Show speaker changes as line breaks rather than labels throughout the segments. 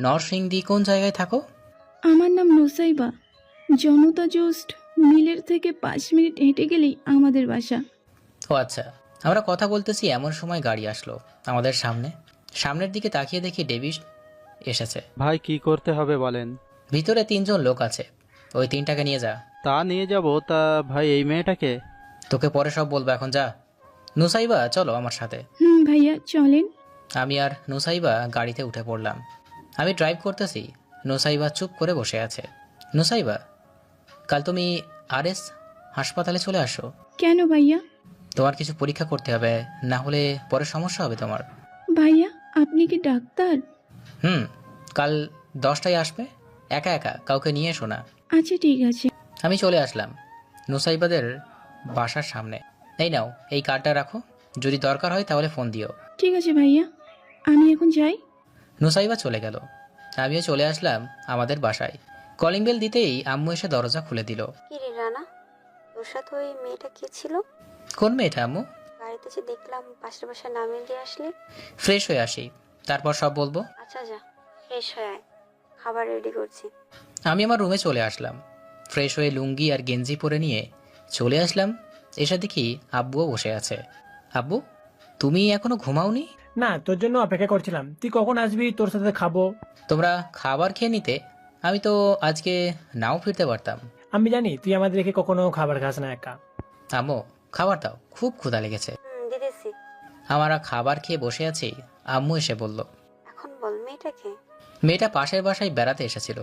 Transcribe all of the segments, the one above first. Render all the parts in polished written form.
নরসিংদী কোন জায়গায় থাকো?
আমার নাম নুসাইবা। জনতা জোস্ট মিলের থেকে 5 মিনিট হেঁটে গেলেই আমাদের বাসা।
ও আচ্ছা। আমরা কথা বলতেছি এমন সময় গাড়ি আসলো আমাদের সামনে। সামনের দিকে তাকিয়ে দেখি ডেভিড এসেছে।
ভাই কি করতে হবে বলেন?
ভিতরে 3জন লোক আছে, ওই 3টাকে নিয়ে যা।
তা নিয়ে যাব, তা ভাই এই মেয়েটাকে?
তোকে পরে সব বলবো, এখন যা। নুসাইবা চলো আমার সাথে।
ভাইয়া চলেন।
আমি আর নুসাইবা গাড়িতে উঠে পড়লাম। আমি ড্রাইভ করতেছি, নুসাইবা চুপ করে বসে আছে। নুসাইবা, কাল তুমি আরএস হাসপাতালে চলে আসো।
কেন ভাইয়া?
তোমার কিছু পরীক্ষা করতে হবে, না হলে পরে সমস্যা হবে তোমার।
ভাইয়া আপনি কি ডাক্তার?
কাল 10টায় আসবে, একা একা কাউকে নিয়ে এসো না।
আচ্ছা ঠিক আছে।
আমি চলে আসলাম নুসাইবাদের বাসার সামনে। এই নাও, এই কার্ডটা রাখো, যদি দরকার হয় তাহলে ফোন দিও।
ঠিক আছে ভাইয়া, আমি এখন যাই।
নুসাইবা চলে গেল। আমিও চলে আসলাম আমাদের বাসায়। কলিং বেল দিতেই আম্মু এসে দরজা খুলে দিল।
কি রে রানা, তোর সাথে ওই মেয়েটা কে ছিল?
কোন মেয়েটা আম্মু?
গাড়িতে যে দেখলাম পাশের বাসায় নামিয়ে দিয়ে আসলি।
ফ্রেশ হয়ে আসি, তারপর সব বলবো।
আচ্ছা যা, ফ্রেশ হয়ে আয়, খাবার রেডি করছি।
আমি আমার রুমে চলে আসলাম। ফ্রেশ হয়ে লুঙ্গি আর গেঞ্জি পরে নিয়ে চলে আসলাম। এসে দেখি আব্বুও বসে আছে। আব্বু, তুমি এখনো ঘুমাওনি?
না, তোর জন্য অপেক্ষা করছিলাম, তুই কখন আসবি, তোর সাথে খাবো।
তোমরা খাবার খেয়ে নিতে, আমি তো আজকে নাও ফিরতে পারতাম।
আমি জানি তুই আমাদের রেখে কখনো খাবার খাস না একা।
আম্মু, খাবার দাও, খুব ক্ষুধা লেগেছে।
দিতেছি।
আমরা খাবার খেয়ে বসে আছি, আম্মু এসে বলল,
এখন বল মেয়েটা কে?
মেয়েটা পাশের বাসায় বেড়াতে এসেছিল।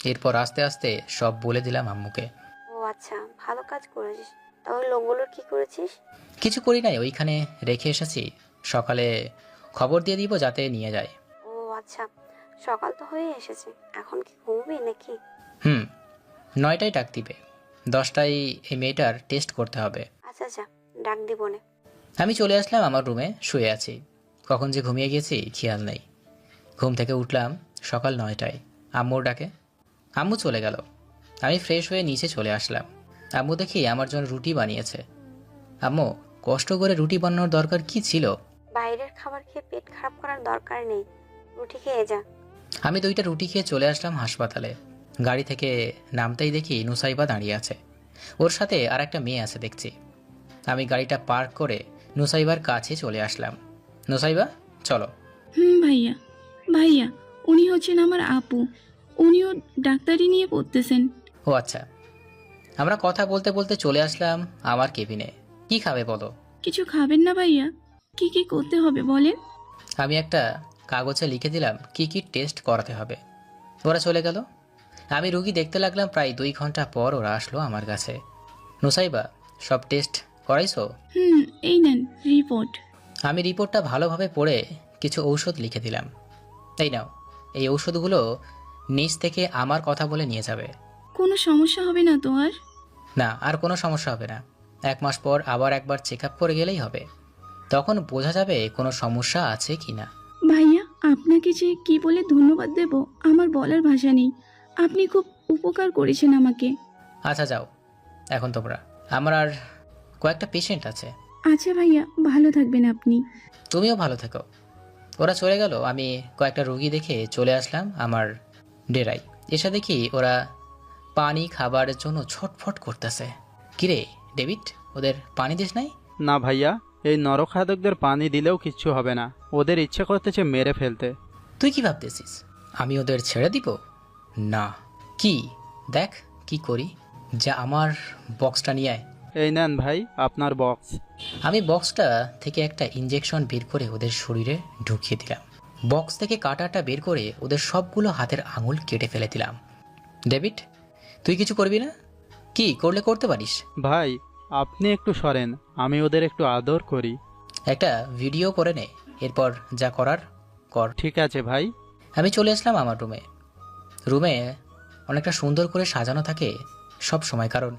এরপর আস্তে আস্তে সব বলে দিলাম আম্মুকে।
ও আচ্ছা, ভালো কাজ করেছিস। তাহলে লোকগুলোর কি করেছিস?
কিছু করি নাই, ওইখানে রেখে এসেছি। সকালে খবর দিয়ে দিব যাতে নিয়ে যায়।
ও আচ্ছা, সকাল তো হয়ে এসেছে, এখন কি ঘুমবি নাকি?
9টায় ডাক দিবে, 10টায় এই মেয়েটার টেস্ট করতে হবে।
আচ্ছা যা, ডাক দিবনে।
আমি চলে আসলাম আমার রুমে, শুয়ে আছি। কখন যে ঘুমিয়ে গেছি খেয়াল নেই। ঘুম থেকে উঠলাম সকাল 9টায়, আম্মুর ডাকে। আম্মু চলে গেল। আমি ফ্রেশ হয়ে নিচে চলে আসলাম। আম্মু দেখি আমার জন্য রুটি বানিয়েছে। আম্মু, কষ্ট করে রুটি বানানোর দরকার কি ছিল?
বাইরের খাবার খেয়ে পেট খারাপ করার দরকার নেই, রুটি খেয়ে যা।
আমি 2টা রুটি খেয়ে চলে আসলাম হাসপাতালে। গাড়ি থেকে নামতেই দেখি নুসাইবা দাঁড়িয়ে আছে, ওর সাথে আর একটা মেয়ে আছে দেখছি। আমি গাড়িটা পার্ক করে নুসাইবার কাছে চলে আসলাম। নুসাইবা চলো।
ভাইয়া, ভাইয়া উনি হচ্ছেন আমার আপু। উনিও ডাক্তারি নিয়ে পড়তেছেন।
ও আচ্ছা। আমরা কথা বলতে বলতে চলে আসলাম আমার কেবিনে। কি খাবে বলো?
কিছু খাবেন না ভাইয়া? কি কি করতে হবে বলেন।
আমি একটা কাগজে লিখে দিলাম কি কি টেস্ট করাতে হবে। ওরা চলে গেল। আমি রুগী দেখতে লাগলাম। প্রায় 2 ঘন্টা পর ওরা আসলো আমার কাছে। নুসাইবা, সব টেস্ট করাইছো?
এই নেন রিপোর্ট।
আমি রিপোর্টটা ভালোভাবে পড়ে কিছু ঔষধ লিখে দিলাম। এই নাও, এই ঔষধগুলো নিচ থেকে আমার কথা বলে নিয়ে যাবে।
কোনো সমস্যা হবে না তো আর?
না, আর কোনো সমস্যা হবে না। 1 মাস পর আবার একবার চেক আপ করে গেলেই হবে, তখন বোঝা যাবে কোনো সমস্যা আছে কিনা।
ভাইয়া আপনাকে যে কি বলে ধন্যবাদ দেব আমার বলার ভাষা নেই। আপনি খুব উপকার করেছেন আমাকে।
আচ্ছা যাও এখন তোমরা, আমার আর কয়েকটা পেশেন্ট আছে।
আচ্ছা ভাইয়া, ভালো থাকবেন আপনি।
তুমিও ভালো থেকো। ওরা চলে গেল। আমি কয়েকটা রুগী দেখে চলে আসলাম আমার ডেরায়। এসে দেখি ওরা পানি খাবারের জন্য ছটফট করতেছে। কিরে ডেভিড, ওদের পানি দিস নাই?
না ভাইয়া, এই নরখাদকদের পানি দিলেও কিচ্ছু হবে না, ওদের ইচ্ছে করতেছে মেরে ফেলতে।
তুই কি ভাবতেছিস আমি ওদের ছেড়ে দিব? না। কি দেখ কি করি, যা আমার বক্সটা নিয়ে আয়।
এই নেন ভাই আপনার বক্স।
আমি বক্সটা থেকে একটা ইঞ্জেকশন বের করে ওদের শরীরে ঢুকিয়ে দিলাম। বক্স থেকে কাঁটাটা বের করে ওদের সবগুলো হাতের আঙুল কেটে ফেলে দিলাম। ডেভিড, তুই কিছু করবি না? কি করলে করতে পারিস।
ভাই আপনি একটু সরেন, আমি ওদের একটু আদর করি।
একটা ভিডিও করে নে, এরপর যা করার কর।
ঠিক আছে ভাই।
আমি চলে আসলাম আমার রুমে। রুমে অনেকটা সুন্দর করে সাজানো থাকে সব সময়, কারণ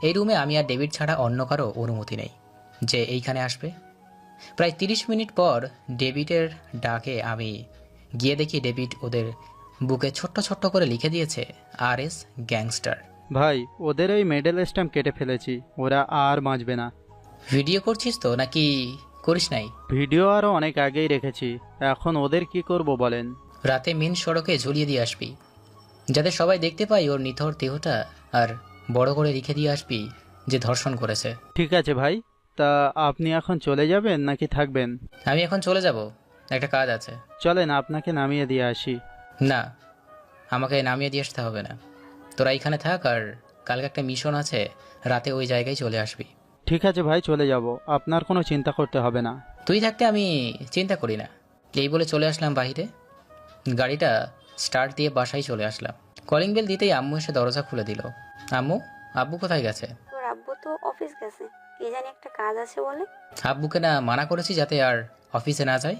এই রুমে আমি আর ডেভিড ছাড়া অন্য কারো অনুমতি নেই যে এইখানে আসবে। প্রায় 30 মিনিট পর ডেভিডের ডাকে আমি গিয়ে দেখি ডেভিড ওদের বুকে ছোট্ট ছোট্ট করে লিখে দিয়েছে আরএস গ্যাংস্টার।
ভাই ওদের এই মেডেল স্ট্যাম্প কেটে ফেলেছি, ওরা আর বাঁচবে না।
ভিডিও করছিস তো নাকি করিস নাই?
ভিডিও আরও অনেক আগেই রেখেছি, এখন ওদের কি করব বলেন।
রাতে মেন সড়কে ঝুলিয়ে দিয়ে আসবি, যাতে সবাই দেখতে পায় ওর নিথর দেহটা, আর বড় করে লিখে দিয়ে আসবি যে ধর্ষণ করেছে।
ঠিক আছে ভাই, তা আপনি এখন চলে যাবেন নাকি থাকবেন?
আমি এখন চলে যাব, একটা কাজ আছে।
চলেন আপনাকে নামিয়ে দিয়ে আসি।
না, আমাকে নামিয়ে দিয়ে আসতে হবে না, তোরা এইখানে থাক, আর কালকে একটা মিশন আছে, রাতে ওই জায়গায় চলে আসবি।
ঠিক আছে ভাই, চলে যাব, আপনার কোনো চিন্তা করতে হবে না।
তুই থাকতে আমি চিন্তা করি না। এই বলে চলে আসলাম বাইরে। গাড়িটা স্টার্ট দিয়ে বাসায় চলে আসলাম। কলিং বেল দিতেই আম্মু এসে দরজা খুলে দিল। আম্মু, আব্বু কোথায় গেছে?
তোর আব্বু তো অফিস গেছে, কি জানি একটা কাজ আছে বলে।
আব্বুকে না মানা করেছি যাতে আর অফিসে না যায়,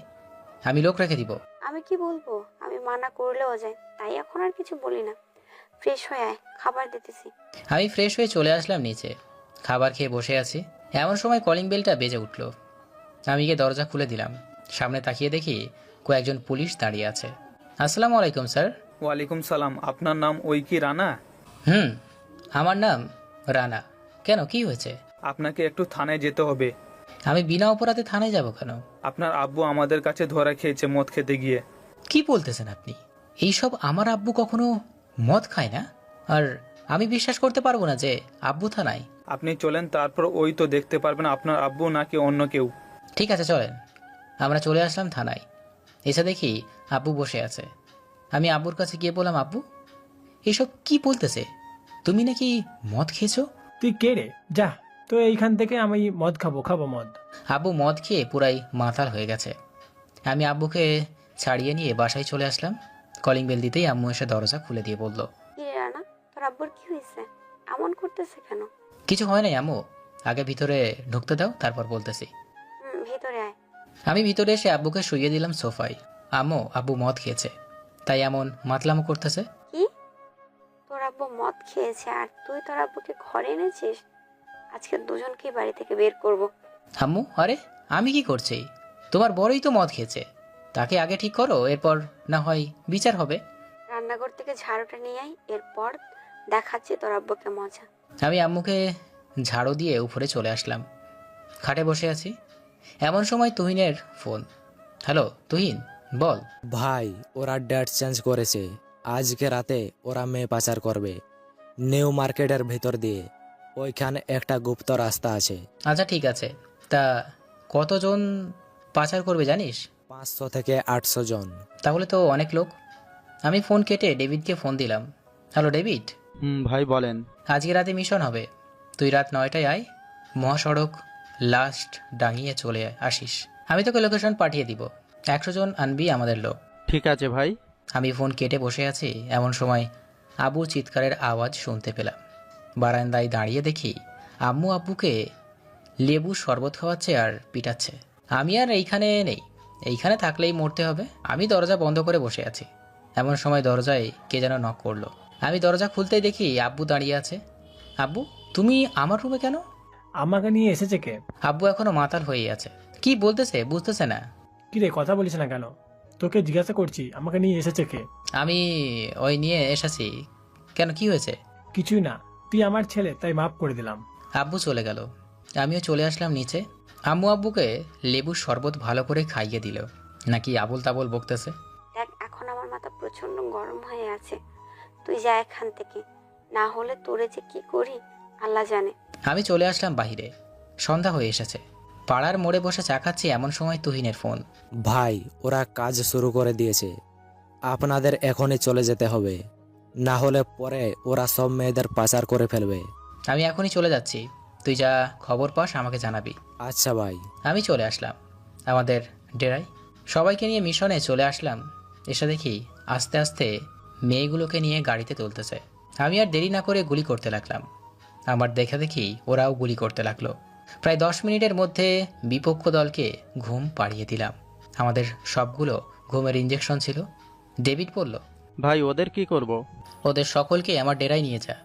আমি লোক রেখে দিব।
আমি কি বলবো, আমি মানা করলেও যায়, তাই এখন আর কিছু বলি না। ফ্রেশ হয়ে আয়, খাবার দিতেছি।
আমি ফ্রেশ হয়ে চলে আসলাম নিচে, খাবার খেয়ে বসে আছি। এমন সময় কলিং বেলটা বেজে উঠল। আমি গিয়ে দরজা খুলে দিলাম। সামনে তাকিয়ে দেখি কয়েকজন পুলিশ দাঁড়িয়ে আছে। আসসালামু আলাইকুম স্যার।
ওয়ালাইকুম সালাম। আপনার নাম ওই কি রানা?
হুম, আমার নাম রানা। কেন, কি হয়েছে?
আপনাকে একটু থানায় যেতে হবে।
আমি বিনা অপরাধে থানায় যাব কেন?
আপনার আব্বু আমাদের কাছে ধরা খেয়েছে মদ খেতে গিয়ে।
কি বলতেছেন আপনি? এইসব আমার আব্বু কখনো মদ খায় না, আর আমি বিশ্বাস করতে পারবো না যে আব্বু থানায়।
আপনি চলেন, তারপর ওই তো দেখতে পারবেন আপনার আব্বু নাকি অন্য কেউ।
ঠিক আছে চলেন। আমরা চলে আসলাম থানায়। এসে দেখি আব্বু বসে আছে। আমি আব্বুর কাছে গিয়ে বললাম, আব্বু এসব কি বলতেছে? তুমি নাকি মদ খেয়েছো?
তুই কে রে? যা, তো এইখান থেকে আমি মদ খাবো মদ।
আব্বু মদ খেয়ে পুরাই মাতাল হয়ে গেছে। আমি আব্বুকে ছাড়িয়ে নিয়ে বাসায় চলে আসলাম। কলিং বেল দিতেই আম্মু এসে দরজা খুলে দিয়ে বলল,
কি রে রানা, তোর আব্বুর কি হয়েছে? এমন করতেছে কেন?
কিছু হয় নাই আম্মু, আগে ভিতরে ঢুকতে দাও, তারপর বলতেছি।
ভিতরে আয়।
আমি ভিতরে এসে আব্বুকে শুইয়ে দিলাম সোফায়। আম্মু, আব্বু মদ খেয়েছে, তাই এমন মাতলামো করতেছে।
কি, তোর আব্বু মদ খেয়েছে আর তুই তোর আব্বুকে ঘরে এনেছিস? আজকে দুজনকে বাড়ি থেকে বের করব।
আম্মু, আরে আমি কি করছি? তোমার বড়ই তো মদ খেয়েছে, তাকে আগে ঠিক করো, এরপর না হয় বিচার হবে।
রান্নাঘর থেকে ঝাড়ুটা নিয়ে আয়, এরপর দেখাচ্ছি তোর আব্বুকে মজা।
আমি আম্মুকে ঝাড়ু দিয়ে উপরে চলে আসলাম। খাটে বসে আছি, এমন সময় তুহিনের ফোন। হ্যালো তুহিন, বল।
ভাই, ওরা ডেট চেঞ্জ করেছে। আজকে রাতে ওরা মেয়ে পাচার করবে নিউ মার্কেটের ভেতর দিয়ে। ওইখানে একটা গুপ্ত রাস্তা আছে।
আচ্ছা ঠিক আছে, তা কতজন পাচার করবে জানিস?
500 থেকে 800 জন।
তাহলে তো অনেক লোক। আমি ফোন কেটে ডেভিডকে ফোন দিলাম। হ্যালো ডেভিড,
ভাই বলেন।
আজকে রাতে মিশন হবে, তুই রাত 9টায় আয়, মহাসড়ক লাস্ট ডাঙিয়ে চলে আসিস। আমি তোকে লোকেশন পাঠিয়ে দিব। 100 জন আনবি আমাদের লোক।
ঠিক আছে ভাই।
আমি ফোন কেটে বসে আছি, এমন সময় আবুর চিৎকারের আওয়াজ শুনতে পেলাম। বারান্দায় দাঁড়িয়ে দেখি আম্মু আব্বুকে লেবু শরবত খাওয়াচ্ছে আর পিটাচ্ছে। আমি আর এইখানে নেই, এইখানে থাকলেই মরতে হবে। আমি দরজা বন্ধ করে বসে আছি। এমন সময় দরজায় কে যেন নক করলো। আমি দরজা খুলতেই দেখি আব্বু দাঁড়িয়ে আছে। আব্বু, তুমি আমার রুমে কেন?
আমাকে নিয়ে এসেছে কে?
আব্বু এখনো মাতাল হয়ে আছে, কি বলতেছে বুঝতেছে না।
কি রে, কথা বলিস না কেন? তোকে জিজ্ঞাসা করছি আমাকে নিয়ে এসেছে কে।
আমি ওই নিয়ে এসেছি। কেন, কি হয়েছে?
কিছুই না, তুই আমার ছেলে, তাই মাফ করে দিলাম।
আব্বু চলে গেল, আমিও চলে আসলাম নিচে। আম্মু আব্বুকে লেবুর শরবত ভালো করে খাইয়ে দিল, নাকি আবল তাবল বকতেছে।
দেখ, এখন আমার মাথা প্রচন্ড গরম হয়ে আছে, তুই যা এখান থেকে, না হলে তোরে যে কি করি আল্লাহ জানে।
আমি চলে আসলাম বাহিরে। সন্ধ্যা হয়ে এসেছে। পাড়ার মোড়ে বসে চা খাচ্ছি, এমন সময় তুহিনের ফোন।
ভাই, ওরা কাজ শুরু করে দিয়েছে। আপনাদের এখনই চলে যেতে হবে, না হলে পরে ওরা সব মেয়েদের পাচার করে ফেলবে।
আমি এখনই চলে যাচ্ছি, তুই যা খবর পাস আমাকে জানাবি।
আচ্ছা ভাই।
আমি চলে আসলাম আমাদের ডেরায়। সবাইকে নিয়ে মিশনে চলে আসলাম। এসে দেখি আস্তে আস্তে মেয়েগুলোকে নিয়ে গাড়িতে তুলতেছে। আমি আর দেরি না করে গুলি করতে লাগলাম। আমার দেখা দেখি ওরাও গুলি করতে লাগলো। প্রায় 10 মিনিটের মধ্যে বিপক্ষ দলকে ঘুম পাড়িয়ে দিলাম। আমাদের সবগুলো ঘুমের ইঞ্জেকশন ছিল। ডেভিড বলল,
ভাই ওদের কি করব?
ওদের সকলকে আমার ডেরায় নিয়ে যা,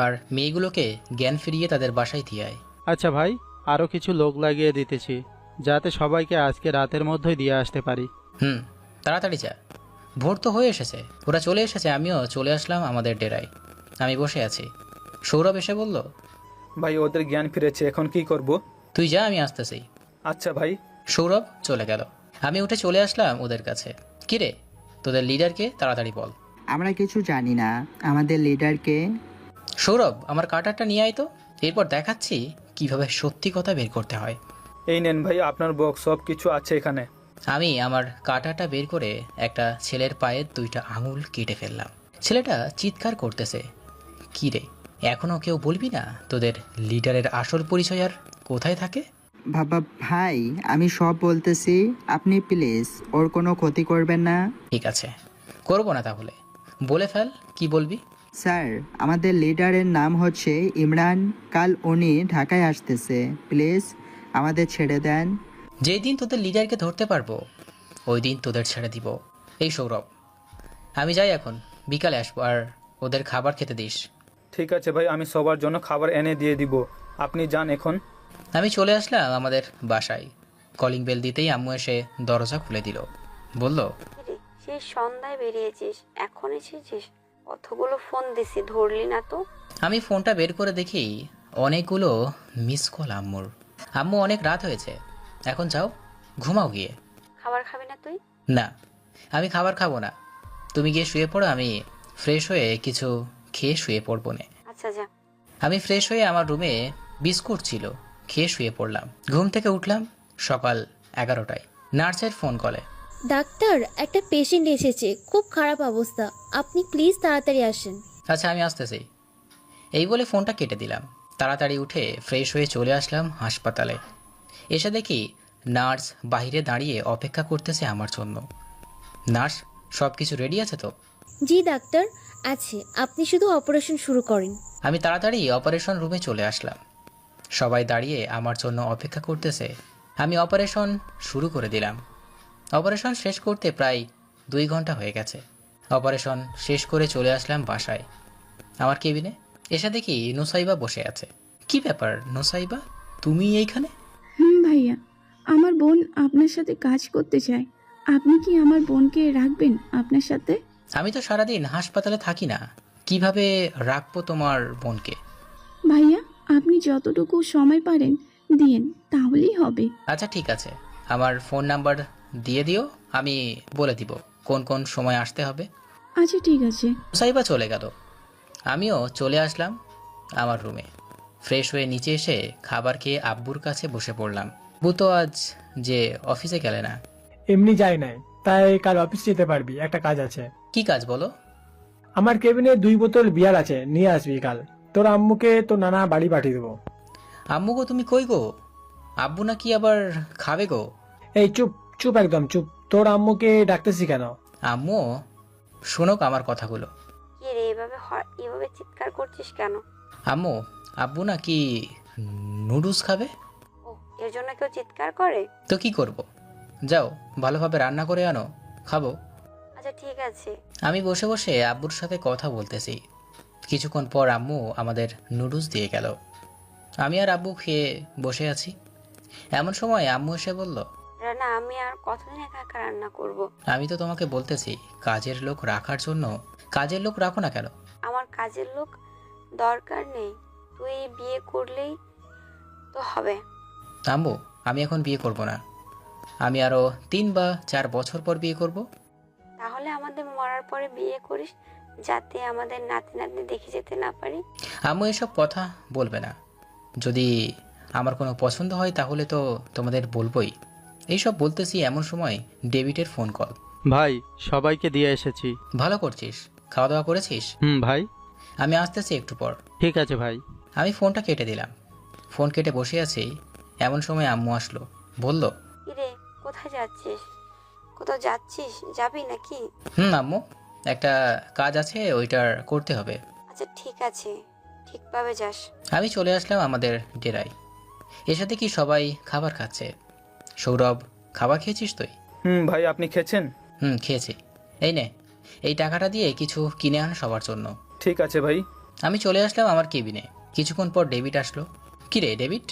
আর মেয়েগুলোকে জ্ঞান ফিরিয়ে তাদের বাসায় দিয়ে আয়।
আচ্ছা ভাই, আরও কিছু লোক লাগিয়ে দিতেছি, যাতে সবাইকে আজকে রাতের মধ্যেই দিয়ে আসতে পারি।
তাড়াতাড়ি যা, ভোর তো হয়ে এসেছে। ওরা চলে এসেছে, আমিও চলে আসলাম আমাদের ডেরায়। আমি বসে আছি। সৌরভ এসে বলল,
ভাই ওদের জ্ঞান ফিরেছে, এখন কি করব?
তুই যা, আমি আসতেছি।
আচ্ছা ভাই।
সৌরভ চলে গেল। আমি উঠে চলে আসলাম ওদের কাছে। কিরে, তোদের লিডারকে তাড়াতাড়ি বল।
আমরা কিছু জানি না। আমাদের লিডারকে।
সৌরভ, আমার কাটারটা নিয়ে আয় তো, এরপর দেখাচ্ছি কিভাবে সত্যি কথা বের করতে হয়।
এই নেন ভাই আপনার বক্স, সব কিছু আছে এখানে।
আমি আমার কাঁটাটা বের করে একটা ছেলের পায়ের 2টা আঙুল কেটে ফেললাম। ছেলেটা চিৎকার করতেছে, কি রে, এখনো কেউ বলবি না তোদের লিডারের আসল পরিচয় আর কোথায় থাকে?
বাবা ভাই, আমি সব বলতেছি, আপনি প্লিজ ওর কোনো ক্ষতি করবেন না।
ঠিক আছে, করবো না তাহলে, বলে ফেল, কি বলবি?
স্যার, আমাদের লিডারের নাম হচ্ছে ইমরান। কাল উনি ঢাকায় আসতেছে। প্লিজ আমাদের ছেড়ে দেন।
যেই দিন তোদের লিডারকে ধরতে পারবো ওই দিন তোদের ছেড়ে দিব। এই সৌরভ, আমি যাই এখন, বিকালে আসবো, আর ওদের খাবার খেতে দিস।
ঠিক আছে ভাই, আমি সবার জন্য খাবার এনে দিয়ে দিব, আপনি যান এখন।
আমি চলে আসলাম আমাদের বাসায়। কলিং বেল দিতেই আম্মু এসে দরজা খুলে দিল। বলল,
কিরে, সেই সন্ধ্যায় বেরিয়েছিস, এখন এসেছিস? কতগুলো ফোন দিছি, ধরলি না তো?
আমি ফোনটা বের করে দেখি অনেকগুলো মিস কল আম্মুর। আম্মু, অনেক রাত হয়েছে, এখন যাও, ঘুমাও গিয়ে।
খাবার খাবি না তুই?
না, আমি খাবার খাবো না, তুমি গিয়ে শুয়ে পড়ো, আমি ফ্রেশ হয়ে কিছু খেয়ে শুয়ে পড়বো নে।
আচ্ছা যা।
আমি ফ্রেশ হয়ে আমার রুমে বিস্কুট ছিল, খেয়ে শুয়ে পড়লাম। ঘুম থেকে উঠলাম সকাল 11টায়, নার্সের ফোন কলে।
ডাক্তার, একটা পেশেন্ট এসেছে, খুব খারাপ অবস্থা, আপনি প্লিজ তাড়াতাড়ি আসেন।
আচ্ছা, আমি আসতেছি, এই বলে ফোনটা কেটে দিলাম। তাড়াতাড়ি উঠে ফ্রেশ হয়ে চলে আসলাম হাসপাতালে। এসে দেখি নার্স বাইরে দাঁড়িয়ে অপেক্ষা করতেছে আমার জন্য। নার্স, সব কিছু রেডি আছে তো?
জি ডাক্তার, আছে, আপনি শুধু অপারেশন শুরু করেন।
আমি তাড়াতাড়ি অপারেশন রুমে চলে আসলাম। সবাই দাঁড়িয়ে আমার জন্য অপেক্ষা করতেছে। আমি অপারেশন শুরু করে দিলাম। অপারেশন শেষ করতে প্রায় 2 ঘন্টা হয়ে গেছে। অপারেশন শেষ করে চলে আসলাম বাসায়। আমার কেবিনে এসে দেখি নুসাইবা বসে আছে। কি ব্যাপার নুসাইবা, তুমি এইখানে?
ভাইয়া, আমার বোন আপনার সাথে কাজ করতে চায়। আপনি কি আমার বোনকে রাখবেন আপনার সাথে?
আমি তো সারাদিন হাসপাতালে থাকি না, কিভাবে রাখবো তোমার বোনকে?
ভাইয়া, আপনি যতটুকু সময় পারেন দিয়েন, তাহলেই হবে।
আচ্ছা ঠিক আছে, আমার ফোন নাম্বার দিয়ে দিও, আমি বলে দিব কোন কোন সময় আসতে হবে।
আচ্ছা ঠিক আছে।
মুসাইবা চলে গেল। আমিও চলে আসলাম আমার রুমে। ফ্রেশ হয়ে নিচে এসে খাবার খেয়ে আব্বুর কাছে বসে পড়লাম। আব্বু তো আজ যে অফিসে গেলে না?
এমনি যাই নাই, তাই কাল অফিস যেতে পারবি, একটা কাজ আছে।
কি কাজ বলো?
আমার কেবিনে 2 বোতল বিয়ার আছে, নিয়ে আসবি কাল। তোর আম্মুকে তো নানা বাড়ি পাঠিয়ে দেবো।
আম্মু গো, তুমি কই গো? আব্বু নাকি আবার খাবে গো?
এই চুপ চুপ, একদম চুপ। তোর আম্মুকে ডাকতেছি কেন?
আম্মু শোনোক আমার কথাগুলো।
কি রে, এভাবে চিৎকার করছিস কেন?
আম্মু, আব্বু নাকি নুডলস খাবে।
ও, এর জন্য কেউ চিৎকার করে?
তো কি করব, যাও ভালোভাবে রান্না করে আনো, খাবো।
আচ্ছা ঠিক আছে।
আমি বসে বসে আব্বুর সাথে কথা বলতেছি। কিছুক্ষণ পর আম্মু আমাদের নুডলস দিয়ে গেল। আমি আর আব্বু খেয়ে বসে আছি। এমন সময় আম্মু এসে বলল,
রানা, আমি আর কতদিন একা একা রান্না করব?
আমি তো তোমাকে বলতেছি কাজের লোক রাখার জন্য, কাজের লোক রাখো না কেন?
আমার কাজের লোক দরকার নেই, তুই বিয়ে করলেই তো হবে।
আম্মু, আমি এখন বিয়ে করব না, আমি আরো 3 বা 4 বছর পর বিয়ে করব।
তাহলে আমাদের মরার পরে বিয়ে করিস, যাতে আমাদের নাতি নাতনি দেখে যেতে না পারি।
আম্মু এসব কথা বলবে না, যদি আমার কোনো পছন্দ হয় তাহলে তো তোমাদের বলবোই। এইসব বলতেছি এমন সময় ডেভিডের ফোন কল।
ভাই, সবাইকে দিয়ে এসেছি।
ভালো করছিস, খাওয়া দাওয়া করেছিস?
ভাই।
আমি আসতেছি একটু পর।
ঠিক আছে ভাই।
আমি ফোনটা কেটে দিলাম। ফোন কেটে বসে আছি, এমন সময় আম্মু আসলো। বলল,
কিরে, কোথায় যাচ্ছিস? কোথাও যাচ্ছিস? যাবি নাকি?
আম্মু, একটা কাজ আছে, ওইটার করতে হবে।
আচ্ছা ঠিক আছে, ঠিকভাবে যাস।
আমি চলে আসলাম আমাদের ডেরায়। এসে দেখি সবাই খাবার খাচ্ছে। সৌরভ, খাবার খেয়েছিস তুই?
ভাই, আপনি খেয়েছেন?
খেয়েছি। এই নে, এই টাকাটা দিয়ে কিছু কিনে আন সবার জন্য।
ঠিক আছে ভাই।
আমি চলে আসলাম আমার কেবিনে। কিছুক্ষণ পর ডেভিড আসলো। কি রে ডেভিড,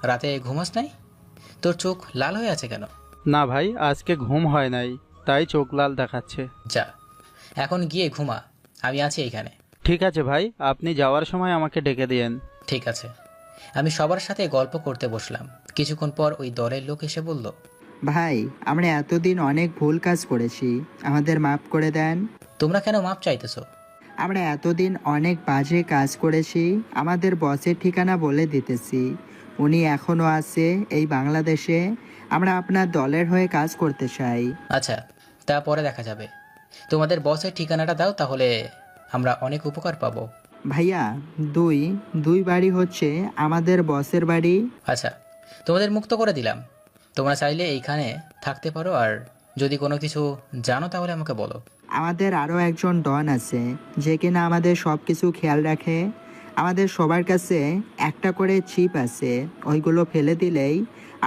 রাতে ঘুমাস নাই? তোর চোখ লাল হয়ে আছে কেন?
না ভাই, আজকে ঘুম হয় নাই, তাই চোখ লাল দেখাচ্ছে।
যা, এখন গিয়ে ঘুমা, আমি আছি এইখানে।
ঠিক আছে ভাই, আপনি যাওয়ার সময় আমাকে ডেকে দিয়েন।
ঠিক আছে। আমি সবার সাথে গল্প করতে বসলাম। কিছুক্ষণ পর ওই দলের লোক এসে বলল,
ভাই, আমরা এতদিন অনেক ভুল কাজ করেছি, আমাদের মাফ করে দেন।
তোমরা কেন মাপ চাইতেছো?
আমরা এতদিন অনেক বাজে কাজ করেছি, আমাদের বসের ঠিকানা বলে দিতেছি। উনি এখনও আছে এই বাংলাদেশে। আমরা আপনার দলের হয়ে কাজ করতে চাই।
আচ্ছা, তারপরে দেখা যাবে। তোমাদের বসের ঠিকানাটা দাও, তাহলে আমরা অনেক উপকার পাবো।
ভাইয়া, দুই দুই বাড়ি হচ্ছে আমাদের বসের বাড়ি।
আচ্ছা, তোমাদের মুক্ত করে দিলাম। তোমরা চাইলে এইখানে থাকতে পারো, আর যদি কোনো কিছু জানো তাহলে আমাকে বলো।
আমাদের আরও একজন ডন আছে যে কিনা আমাদের সব কিছু খেয়াল রাখে। আমাদের সবার কাছে একটা করে চিপ আছে, ওইগুলো ফেলে দিলেই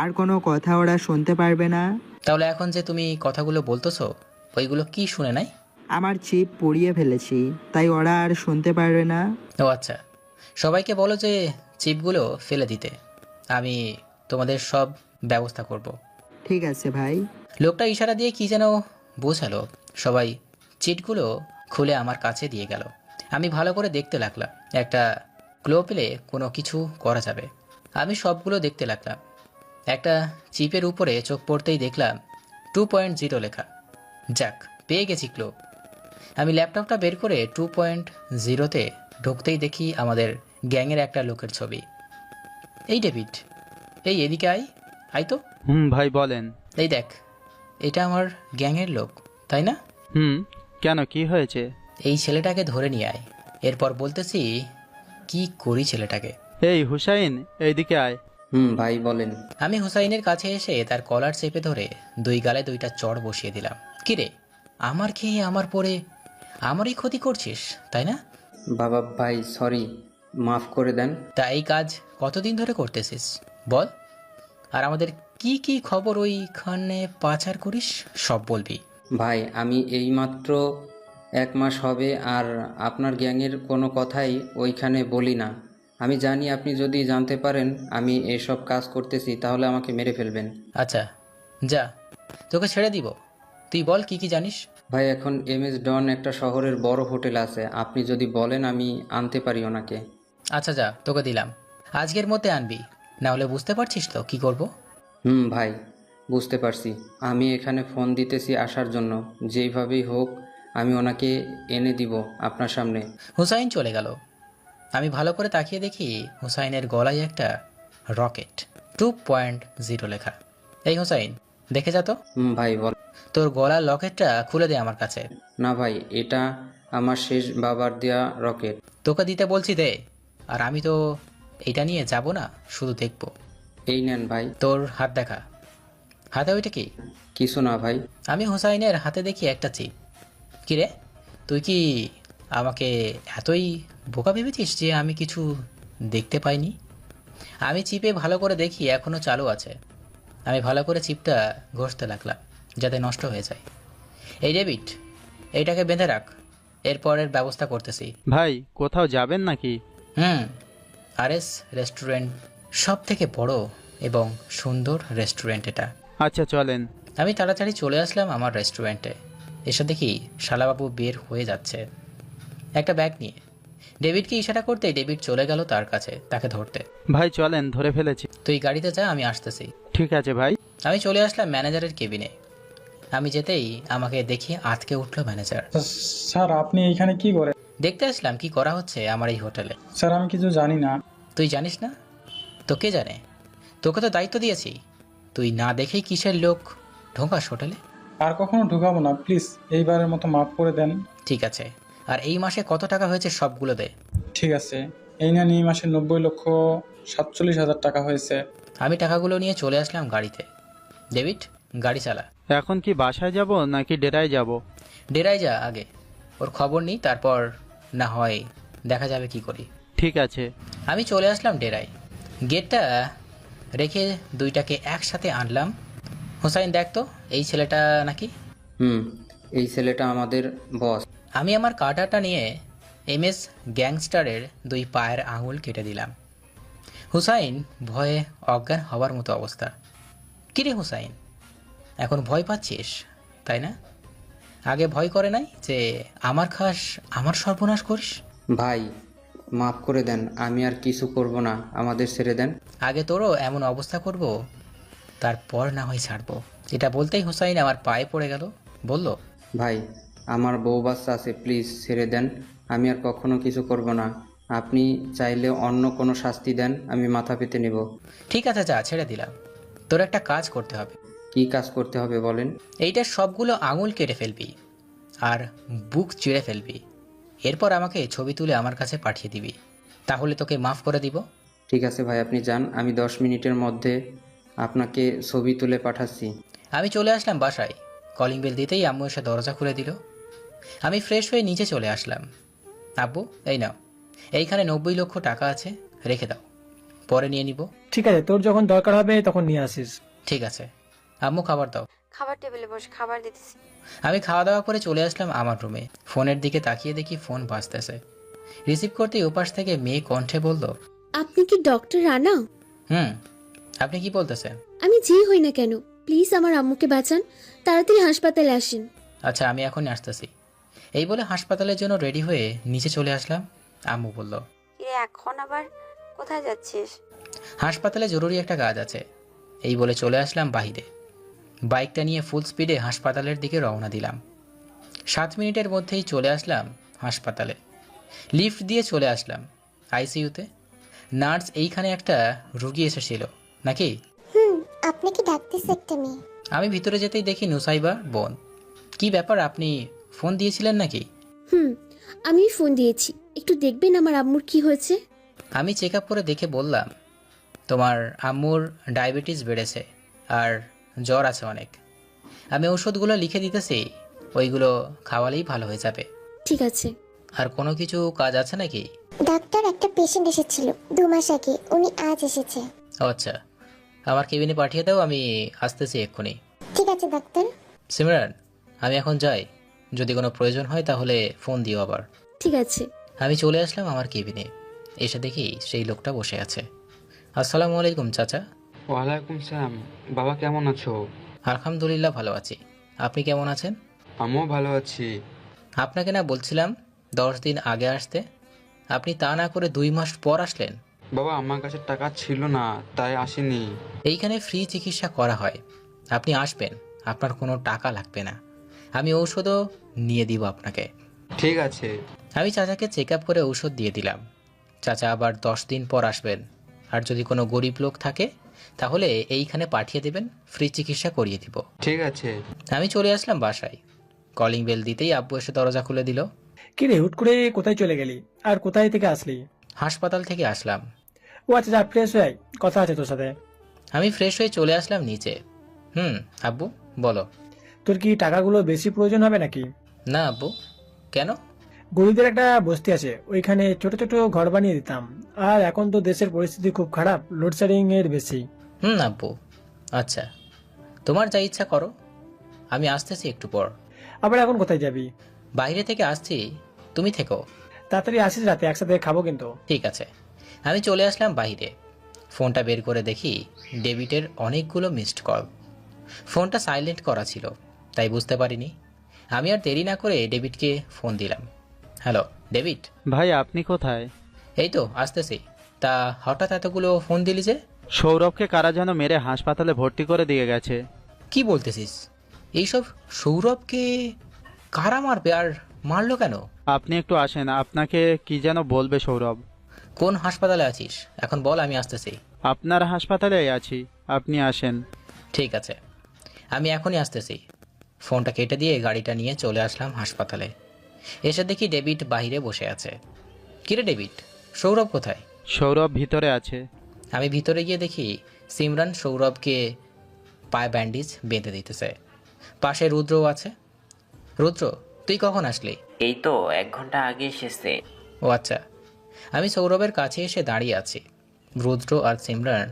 আর কোনো কথা ওরা শুনতে পারবে না।
তাহলে এখন যে তুমি কথাগুলো বলতেছো, ওইগুলো কি শুনে নাই?
আমার চিপ পুড়িয়ে ফেলেছি, তাই ওরা আর শুনতে পারবে না।
ও আচ্ছা, সবাইকে বলো যে চিপগুলো ফেলে দিতে। আমি তোমাদের সব ব্যবস্থা করব।
ঠিক আছে ভাই।
লোকটা ইশারা দিয়ে কি যেন বোঝালো। সবাই চিটগুলো খুলে আমার কাছে দিয়ে গেল। আমি ভালো করে দেখতে লাগলাম। একটা ক্লো পেলে কোনো কিছু করা যাবে। আমি সবগুলো দেখতে লাগলাম। একটা চিপের উপরে চোখ পড়তেই দেখলাম 2.0 লেখা। যাক, পেয়ে গেছি ক্লো। আমি ল্যাপটপটা বের করে 2.0-তে ঢুকতেই দেখি আমাদের গ্যাংয়ের একটা লোকের ছবি। এই ডেভিড, এই এদিকে আয় তো।
ভাই বলেন।
এই দেখ, এটা আমার গ্যাংয়ের লোক, তাই না?
কেন, কি হয়েছে?
এই ছেলেটাকে ধরে নিয়ে আয়। এরপর বলতেছি কি করি ছেলেটাকে।
এই হুসাইন, এইদিকে আয়।
ভাই বলেন।
আমি হুসাইনের কাছে এসে তার কলার চেপে ধরে দুই গালে দুইটা চড় বসিয়ে দিলাম। কিরে, আমার খেয়ে আমার পরে আমারই ক্ষতি করছিস, তাই না?
বাবা ভাই, সরি, মাফ করে দেন।
তা এই কাজ কতদিন ধরে করতেছিস বল? আর আমাদের কি কি খবর ওইখানে পাচার করিস সব বলবি।
ভাই, আমি এইমাত্র 1 মাস হবে, আর আপনার গ্যাংয়ের কোনো কথাই ওইখানে বলি না। আমি জানি আপনি যদি জানতে পারেন আমি এসব কাজ করতেছি তাহলে আমাকে মেরে ফেলবেন।
আচ্ছা যা, তোকে ছেড়ে দিব। তুই বল কি কি জানিস।
ভাই, এখন MS ডন একটা শহরের বড় হোটেল আছে, আপনি যদি বলেন আমি আনতে পারি ওনাকে।
আচ্ছা যা, তোকে দিলাম। আজকের মধ্যে আনবি, না হলে বুঝতে পারছিস তো কি করব।
ভাই, বুঝতে পারছি। আমি এখানে ফোন দিতেছি আসার জন্য, যেইভাবেই হোক আমি ওনাকে এনে দিব আপনার সামনে।
হুসাইন চলে গেল। আমি ভালো করে তাকিয়ে দেখি হুসাইনের গলায় একটা রকেট 2.0 লেখা। এই হুসাইন, দেখে যা তো।
ভাই বল।
তোর গলার লকেটটা খুলে দে আমার কাছে।
না ভাই, এটা আমার শেষ বাবার দেয়া রকেট।
তোকে দিতে বলছি দে। আর আমি তো এটা নিয়ে যাব না, শুধু দেখব।
এই নেন ভাই।
তোর হাত দেখা। হাতে ওইটা কি?
কিছু না ভাই।
আমি হুসাইনের হাতে দেখি একটা চিপ। কিরে, তুই কি আমাকে এতই বোকা ভেবেছিস যে আমি কিছু দেখতে পাইনি? আমি চিপে ভালো করে দেখি এখনও চালু আছে। আমি ভালো করে চিপটা ঘষতে লাগলাম যাতে নষ্ট হয়ে যায়। এই ডেভিড, এইটাকে বেঁধে রাখ, এরপরের ব্যবস্থা করতেছি।
ভাই, কোথাও যাবেন নাকি?
RS রেস্টুরেন্ট, সব থেকে বড় এবং সুন্দর রেস্টুরেন্ট এটা।
আচ্ছা চলেন।
আমি তাড়াতাড়ি চলে আসলাম আমার রেস্টুরেন্টে। এসে দেখি শালাবাবু বের হয়ে যাচ্ছে একটা ব্যাগ নিয়ে। ডেভিডকে ইশারা করতেই ডেভিড চলে গেল তার কাছে, তাকে ধরতে।
ভাই চলেন, ধরে ফেলেছি।
তুই গাড়িতে যা, আমি আসতেছি।
ঠিক আছে ভাই।
আমি চলে আসলাম ম্যানেজারের কেবিনে। আমি যেতেই আমাকে দেখে আটকে উঠল ম্যানেজার।
স্যার, আপনি এইখানে কি করেন?
দেখতে আসলাম কি করা হচ্ছে আমার এই হোটেলে।
স্যার, আমি কিছু জানি না।
তুই জানিস না? তো কে জানে? তোকে তো দায়িত্ব দিয়েছি। তুই না দেখেই কিসের লোক ঢোকাস হোটেলে?
আর কখনো ঢুকাবো না, প্লিজ এইবারের মতো মাফ করে দেন।
ঠিক আছে, আর এই মাসে কত টাকা হয়েছে সবগুলো দে।
ঠিক আছে, এই নেন, এই মাসে 90,47,000 টাকা হয়েছে।
আমি টাকাগুলো নিয়ে চলে আসলাম গাড়িতে। ডেভিড, গাড়ি চালা।
এখন কি বাসায় যাব নাকি ডেরায় যাব?
ডেরায় যা আগে, ওর খবর নিই, তারপর না হয় দেখা যাবে কি করি।
ঠিক আছে।
আমি চলে আসলাম ডেরায়। গেটটা রেখে দুইটাকে একসাথে আনলাম। হুসাইন, দেখ তো এই ছেলেটা নাকি?
এই ছেলেটা আমাদের বস।
আমি আমার কাটারটা নিয়ে MS গ্যাংস্টারের 2 পায়ের আঙুল কেটে দিলাম। হুসাইন ভয়ে অজ্ঞান হওয়ার মতো অবস্থা। কিরে হুসাইন, এখন ভয় পাচ্ছিস তাই না? আগে ভয় করে নাই যে আমার খাস, আমার সর্বনাশ করিস?
ভাই, মাফ করে দেন, আমি আর কিছু করব না, আমাদের ছেড়ে দেন।
আগে তোরও এমন অবস্থা করব, তারপর না হয় ছাড়বো। এটা বলতেই হুসাইন আমার পায়ে পড়ে গেল, বলল,
ভাই, আমার বউ বাচ্চা আছে, প্লিজ ছেড়ে দেন। আমি আর কখনো কিছু করব না। আপনি চাইলে অন্য কোনো শাস্তি দেন, আমি মাথা পেতে নেব।
ঠিক আছে যা, ছেড়ে দিলাম। তোর একটা কাজ করতে হবে।
কি কাজ করতে হবে বলেন?
এইটার সবগুলো আঙুল কেটে ফেলবি আর বুক চিড়ে ফেলবি। এরপর আমাকে ছবি তুলে আমার কাছে পাঠিয়ে দিবি, তাহলে তোকে মাফ করে দিব।
ঠিক আছে ভাই, আপনি যান, আমি 10 মিনিটের মধ্যে আপনাকে ছবি তুলে পাঠাচ্ছি।
আমি চলে আসলাম বাসায়। কলিং বেল দিতেই আম্মু এসে দরজা খুলে দিল। আমি ফ্রেশ হয়ে নিচে চলে আসলাম। আব্বু, এই নাও, এইখানে 90 লক্ষ টাকা আছে, রেখে দাও, পরে নিয়ে নিব।
ঠিক আছে, তোর যখন দরকার হবে তখন নিয়ে আসিস।
ঠিক আছে। আম্মু খাবার দাও।
খাবার টেবিলে বসে খাবার দিতেছি।
আমি খাওয়া দাওয়া করে চলে আসলাম আমার রুমে। ফোনের দিকে তাকিয়ে দেখি ফোন বাজতেছে। রিসিভ করতেই ওপাশ থেকে মেয়ে কণ্ঠে বলল,
আপনি কি ডক্টর রানা?
হুম, আপনি কি বলতেছেন?
আমি যেই হই না কেন, প্লিজ আমার আম্মুকে বাঁচান, তাড়াতাড়ি হাসপাতালে আসেন।
আচ্ছা, আমি এখন আসতেছি। এই বলে হাসপাতালের জন্য রেডি হয়ে নিচে চলে আসলাম। আম্মু বলল,
কিরে এখন আবার কোথায় যাচ্ছিস?
হাসপাতালে জরুরি একটা কাজ আছে। এই বলে চলে আসলাম বাহিরে। বাইকটা নিয়ে ফুল স্পিডে হাসপাতালের দিকে রওনা দিলাম। 7 মিনিটের মধ্যেই চলে আসলাম হাসপাতালে। লিফট দিয়ে চলে আসলাম আইসিইউতে। নার্স, এইখানে একটা রুগী এসেছিল নাকি?
আপনি কি ডাকতেছে একটা মেয়ে?
আমি ভিতরে যেতেই দেখি নুসাইবা বোন। কি ব্যাপার, আপনি ফোন দিয়েছিলেন নাকি?
আমি ফোন দিয়েছি, একটু দেখবেন আমার আম্মুর কি হয়েছে।
আমি চেক আপ করে দেখে বললাম, তোমার আম্মুর ডায়াবেটিস বেড়েছে আর জ্বর আছে অনেক। আমি ওষুধগুলো লিখে দিতেছি, ওইগুলো খাওয়ালেই ভালো হয়ে যাবে।
ঠিক আছে।
আর কোনো কিছু কাজ আছে নাকি?
ডাক্তার, একটা পেশেন্ট এসেছিল 2 মাস আগে, উনি আজ এসেছে।
ও আচ্ছা, আমার কেবিনে পাঠিয়ে দাও, আমি আসতেছি এক্ষুনি।
ঠিক আছে ডাক্তার।
সিমরান, আমি এখন যাই, যদি কোনো প্রয়োজন হয় তাহলে ফোন দিও আবার।
ঠিক আছে।
আমি চলে আসলাম আমার কেবিনে। এসে দেখি সেই লোকটা বসে আছে। আসসালামু আলাইকুম চাচা।
ওয়ালাইকুম সালাম। বাবা কেমন আছো?
আলহামদুলিল্লাহ ভালো আছি, আপনি কেমন আছেন?
আমিও ভালো আছি।
আপনাকে না বলছিলাম 10 দিন আগে আসতে, আপনি তা না করে 2 মাস পর আসলেন।
বাবা, আমার কাছে টাকা ছিল না, তাই আসিনি।
এইখানে ফ্রি চিকিৎসা করা হয়, আপনি আসবেন, আপনার কোনো টাকা লাগবে না, আমি ঔষধও নিয়ে দিব আপনাকে।
ঠিক আছে।
আমি চাচাকে চেক আপ করে ঔষধ দিয়ে দিলাম। চাচা আবার 10 দিন পর আসবেন, আর যদি কোনো গরিব লোক থাকে তাহলে এইখানে পাঠিয়ে দেবেন, ফ্রি চিকিৎসা করিয়ে দিব।
ঠিক আছে।
আমি চলে আসলাম বাসায়। কলিং বেল দিতেই আব্বু এসে দরজা খুলে দিল।
কি রে, হুট করে কোথায় চলে গেলি আর কোথায় থেকে আসলি?
হাসপাতাল থেকে আসলাম।
ও আচ্ছা, যা ফ্রেশ হয়ে আয়, কথা আছে তোর সাথে।
আমি ফ্রেশ হয়ে চলে আসলাম নিচে। আব্বু বলো।
তোর কি টাকাগুলো বেশি প্রয়োজন হবে নাকি?
না আব্বু, কেন?
গরিবদের একটা বস্তি আছে, ওইখানে ছোট ছোট ঘর বানিয়ে দিতাম। আর এখন তো দেশের পরিস্থিতি খুব খারাপ, লোডশেডিং এর বেশি।
আব্বু, আচ্ছা, তোমার যা ইচ্ছা করো, আমি আসতেছি একটু পর।
আবার এখন কোথায় যাবি?
বাইরে থেকে আসছি, তুমি থেকো।
তাড়াতাড়ি আসিস, রাতে একসাথে খাবো কিন্তু।
ঠিক আছে। আমি চলে আসলাম বাইরে। ফোনটা বের করে দেখি ডেভিডের অনেকগুলো মিসড কল। ফোনটা সাইলেন্ট করা ছিল, তাই বুঝতে পারিনি। আমি আর দেরি না করে ডেভিডকে ফোন দিলাম। Hello David.
ভাই, আপনি কোথায়?
এই তো আসতেছি। তা হঠাৎ এতগুলো ফোন দিলি যে?
সৌরভকে কারা যেন মেরে হাসপাতালে ভর্তি করে দিয়ে গেছে।
কি বলতেছিস? এইসব সৌরভকে কারা মারবে, আর মারলো কেন?
আপনি একটু আসেন, আপনাকে কি যেন বলবে সৌরভ।
কোন হাসপাতালে আছিস এখন বল, আমি আসতেছি।
আপনার হাসপাতালেই আছি, আপনি আসেন।
ঠিক আছে, আমি এখনই আসতেছি। ফোনটা কেটে দিয়ে গাড়িটা নিয়ে চলে আসলাম হাসপাতালে। এসে দেখি ডেভিড বাইরে বসে আছে। কিরে ডেভিড, সৌরভ কোথায়?
সৌরভ ভিতরে আছে।
আমি ভিতরে গিয়ে দেখি সিমরান সৌরভকে পায়ে ব্যান্ডেজ বেঁধে দিতেছে। পাশে রুদ্রও আছে। রুদ্র, তুই কখন আসলি?
এই তো 1 ঘন্টা আগে এসেছে।
ও আচ্ছা। আমি সৌরভের কাছে এসে দাঁড়িয়ে আছি। রুদ্র আর সিমরান,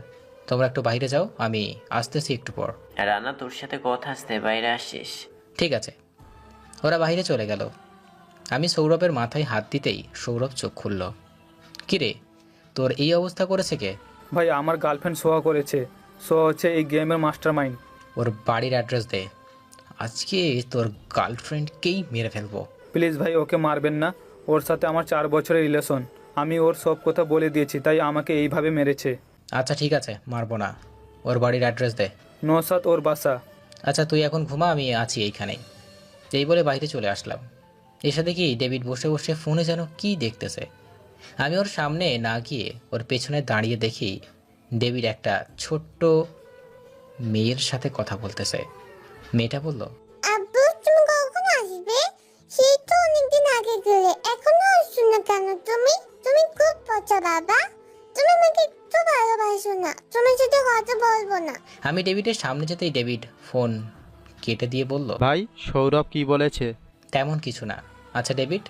তোমরা একটু বাইরে যাও, আমি আসতেছি একটু পর।
রানা, তোর সাথে কথা আসতে বাইরে আসিস।
ঠিক আছে। ওরা বাইরে চলে গেল। আমি সৌরভের মাথায় হাত দিতেই সৌরভ চোখ খুলল। কিরে, তোর এই অবস্থা করেছে কে?
ভাই, আমার গার্লফ্রেন্ড সোয়া করেছে। সোয়া হচ্ছে এই গেমের মাস্টার মাইন্ড।
ওর বাড়ির অ্যাড্রেস দে, আজকে তোর গার্লফ্রেন্ডকেই মেরে ফেলবো।
প্লিজ ভাই, ওকে মারবেন না। ওর সাথে আমার 4 বছরের রিলেশন। আমি ওর সব কথা বলে দিয়েছি, তাই আমাকে এইভাবে মেরেছে।
আচ্ছা ঠিক আছে, মারবো না। ওর বাড়ির অ্যাড্রেস দে।
নৌসাদ ওর বাসা।
আচ্ছা তুই এখন ঘুমা, আমি আছি এইখানেই। এই বলে বাড়িতে চলে আসলাম। এসে দেখি ডেভিড বসে বসে ফোনে যেন কি দেখতেছে। আমি ওর সামনে না গিয়ে ওর পেছনে দাঁড়িয়ে দেখি ডেভিড একটা ছোট্ট মেয়ের সাথে কথা বলতেছে। মেয়েটা বলল,
আব্বু তুমি কখন আসবে? সেই তো অনেকদিন আগে গেলে, এখনো আসছো না কেন তুমি? তুমি খুব পচা বাবা, তুমি আমাকে একটু ভালোবাসো না, তুমি সাথে কথা বলবো না।
আমি ডেভিডের সামনে যেতেই ডেভিড ফোন কেটে দিয়ে বলল,
ভাই সৌরভ কি বলেছে?
তেমন কিছু না। আচ্ছা ডেভিড,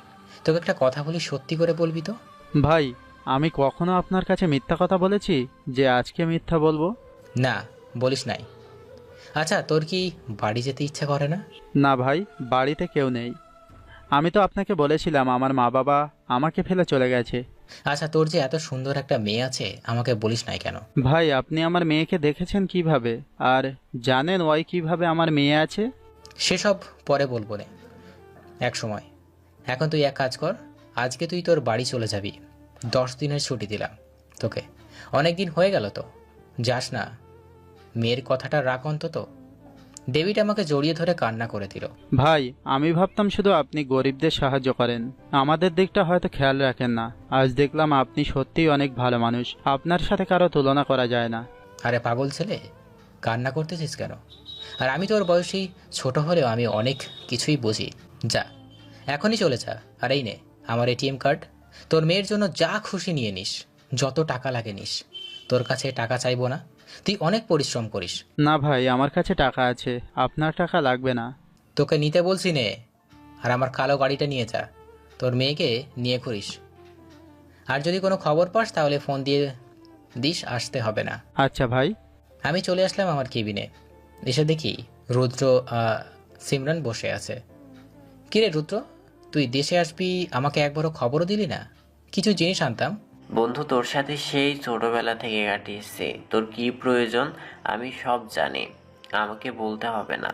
তোকে একটা কথা বলি, সত্যি করে বলবি তো?
ভাই আমি কখনো আপনার কাছে মিথ্যা কথা বলেছি যে আজকে মিথ্যা বলবো?
না, বলিস নাই। আচ্ছা তোর কি বাড়ি যেতে ইচ্ছা করে না?
না ভাই, বাড়িতে কেউ নেই। আমি তো আপনাকে বলেছিলাম আমার মা বাবা আমাকে ফেলে চলে গেছে।
আচ্ছা তোর যে এত সুন্দর একটা মেয়ে আছে, আমাকে বলিস নাই কেন?
ভাই আপনি আমার মেয়েকে দেখেছেন কিভাবে, আর জানেন ওই কিভাবে আমার মেয়ে আছে?
সেসব পরে বলবো না, এক সময়। এখন তুই এক কাজ কর, আজকে তুই তোর বাড়ি চলে যাবি। 10 দিনের ছুটি দিলাম তোকে, অনেক দিন হয়ে গেল তো, যাস না? মেয়ের কথাটা রাখ অন্তত। ডেভিড আমাকে জড়িয়ে ধরে কান্না করে দিল।
ভাই আমি ভাবতাম শুধু আপনি গরিবদের সাহায্য করেন, আমাদের দিকটা হয়তো খেয়াল রাখেন না। আজ দেখলাম আপনি সত্যিই অনেক ভালো মানুষ, আপনার সাথে কারো তুলনা করা যায় না।
আরে পাগল ছেলে, কান্না করতেছিস কেন? আর আমি তোর বয়সী ছোট হলেও আমি অনেক কিছুই বুঝি। যা এখনই চলে যা, আর এই নে আমার এটিএম কার্ড। তোর মেয়ের জন্য যা খুশি নিয়ে নিস, যত টাকা লাগে নিস। তোর কাছে টাকা চাইবো না, তুই অনেক পরিশ্রম করিস।
না ভাই আমার কাছে টাকা আছে, আপনার টাকা লাগবে না।
তোকে নিতে বলছি নে, আর আমার কালো গাড়িটা নিয়ে যা, তোর মেয়েকে নিয়ে ঘুরিস। আর যদি কোনো খবর পাস তাহলে ফোন দিয়ে দিস, আসতে হবে না।
আচ্ছা ভাই।
আমি চলে আসলাম আমার কেবিনে। এসে দেখি রুদ্র সিমরান বসে আছে। কিরে রুদ্র, তুই দেশে আসবি, আমাকে একবারও খবরও দিলি না? কিছু জিনিস আনতাম।
বন্ধু তোর সাথে সেই ছোটবেলা থেকে কাটিয়েছে, তোর কি প্রয়োজন আমি সব জানি, আমাকে বলতে হবে না।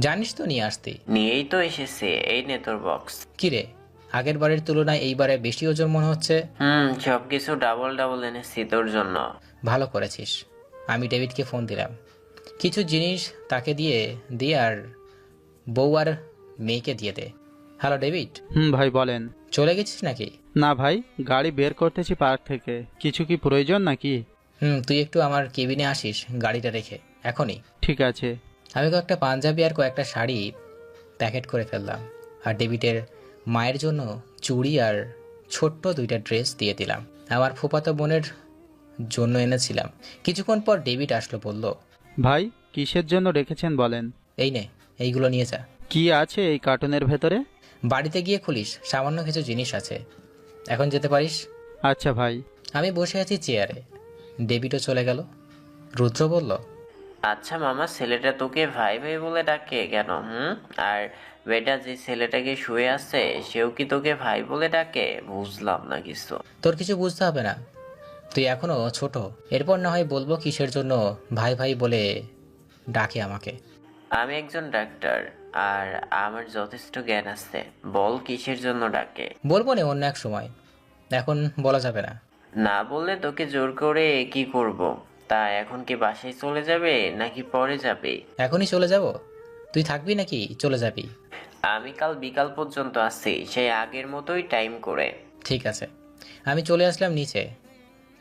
জানিস তো নিয়ে আসতে।
নিয়েই তো এসেছে, এই নে তোর বক্স।
কিরে, আগের বারের তুলনায় এইবারে বেশি ওজন মনে হচ্ছে।
সবকিছু ডাবল ডাবল এনেছি তোর জন্য।
ভালো করেছিস। আমি ডেভিডকে ফোন দিলাম, কিছু জিনিস তাকে দিয়ে আর বউ আর মেয়েকে দিয়ে দে। Hello David.
ভাই বলেন।
চলে গেছিস নাকি?
না ভাই, গাড়ি বের করতেছি পার্ক থেকে। কিছু কি প্রয়োজন নাকি?
তুই একটু আমার কেবিনে আসিস গাড়িটা রেখে, এখনই।
ঠিক আছে।
আমি কয়েকটা পাঞ্জাবি আর কয়েকটা শাড়ি প্যাকেট করে ফেললাম, আর ডেভিডের মায়ের জন্য চুড়ি আর ছোট্ট 2টা ড্রেস দিয়ে দিলাম। আমার ফুফাতো বোনের জন্য এনেছিলাম। কিছুক্ষণ পর ডেভিড আসলো, বলল,
ভাই কিসের জন্য রেখেছেন বলেন?
এই নে, এইগুলো নিয়ে যা।
কি আছে এই কার্টুনের ভেতরে?
বাড়িতে গিয়ে খুলিস, সামান্য কিছু জিনিস আছে। এখন যেতে পারিস।
আচ্ছা ভাই।
আমি বসে আছি চেয়ারে, ডেভিডও চলে গেল। রুদ্র বলল,
আচ্ছা মামা, ছেলেটা তোকে ভাই ভাই বলে ডাকে কেন? আর বেটা যে ছেলেটাকে শুয়ে আছে সেও কি তোকে ভাই বলে ডাকে? বুঝলাম না কিছু।
তোর কিছু বুঝতে হবে না, তুই এখনো ছোট। এরপর না হয় বলবো কিসের জন্য ভাই ভাই বলে ডাকে আমাকে।
আমি একজন ডাক্তার, আর আমার যথেষ্ট জ্ঞান আছে। বল কিসের জন্য ডাকে?
বলবো না অন্য এক সময়, এখন বলা যাবে না।
না বললে তোকে জোর করে কি করব? তা এখন কি বাসায় চলে যাবে নাকি পরে যাবে?
এখনই চলে যাব। তুই থাকবি নাকি চলে যাবি?
আমি কাল বিকাল পর্যন্ত আছি, সেই আগের মতোই টাইম করে।
ঠিক আছে। আমি চলে আসলাম নিচে,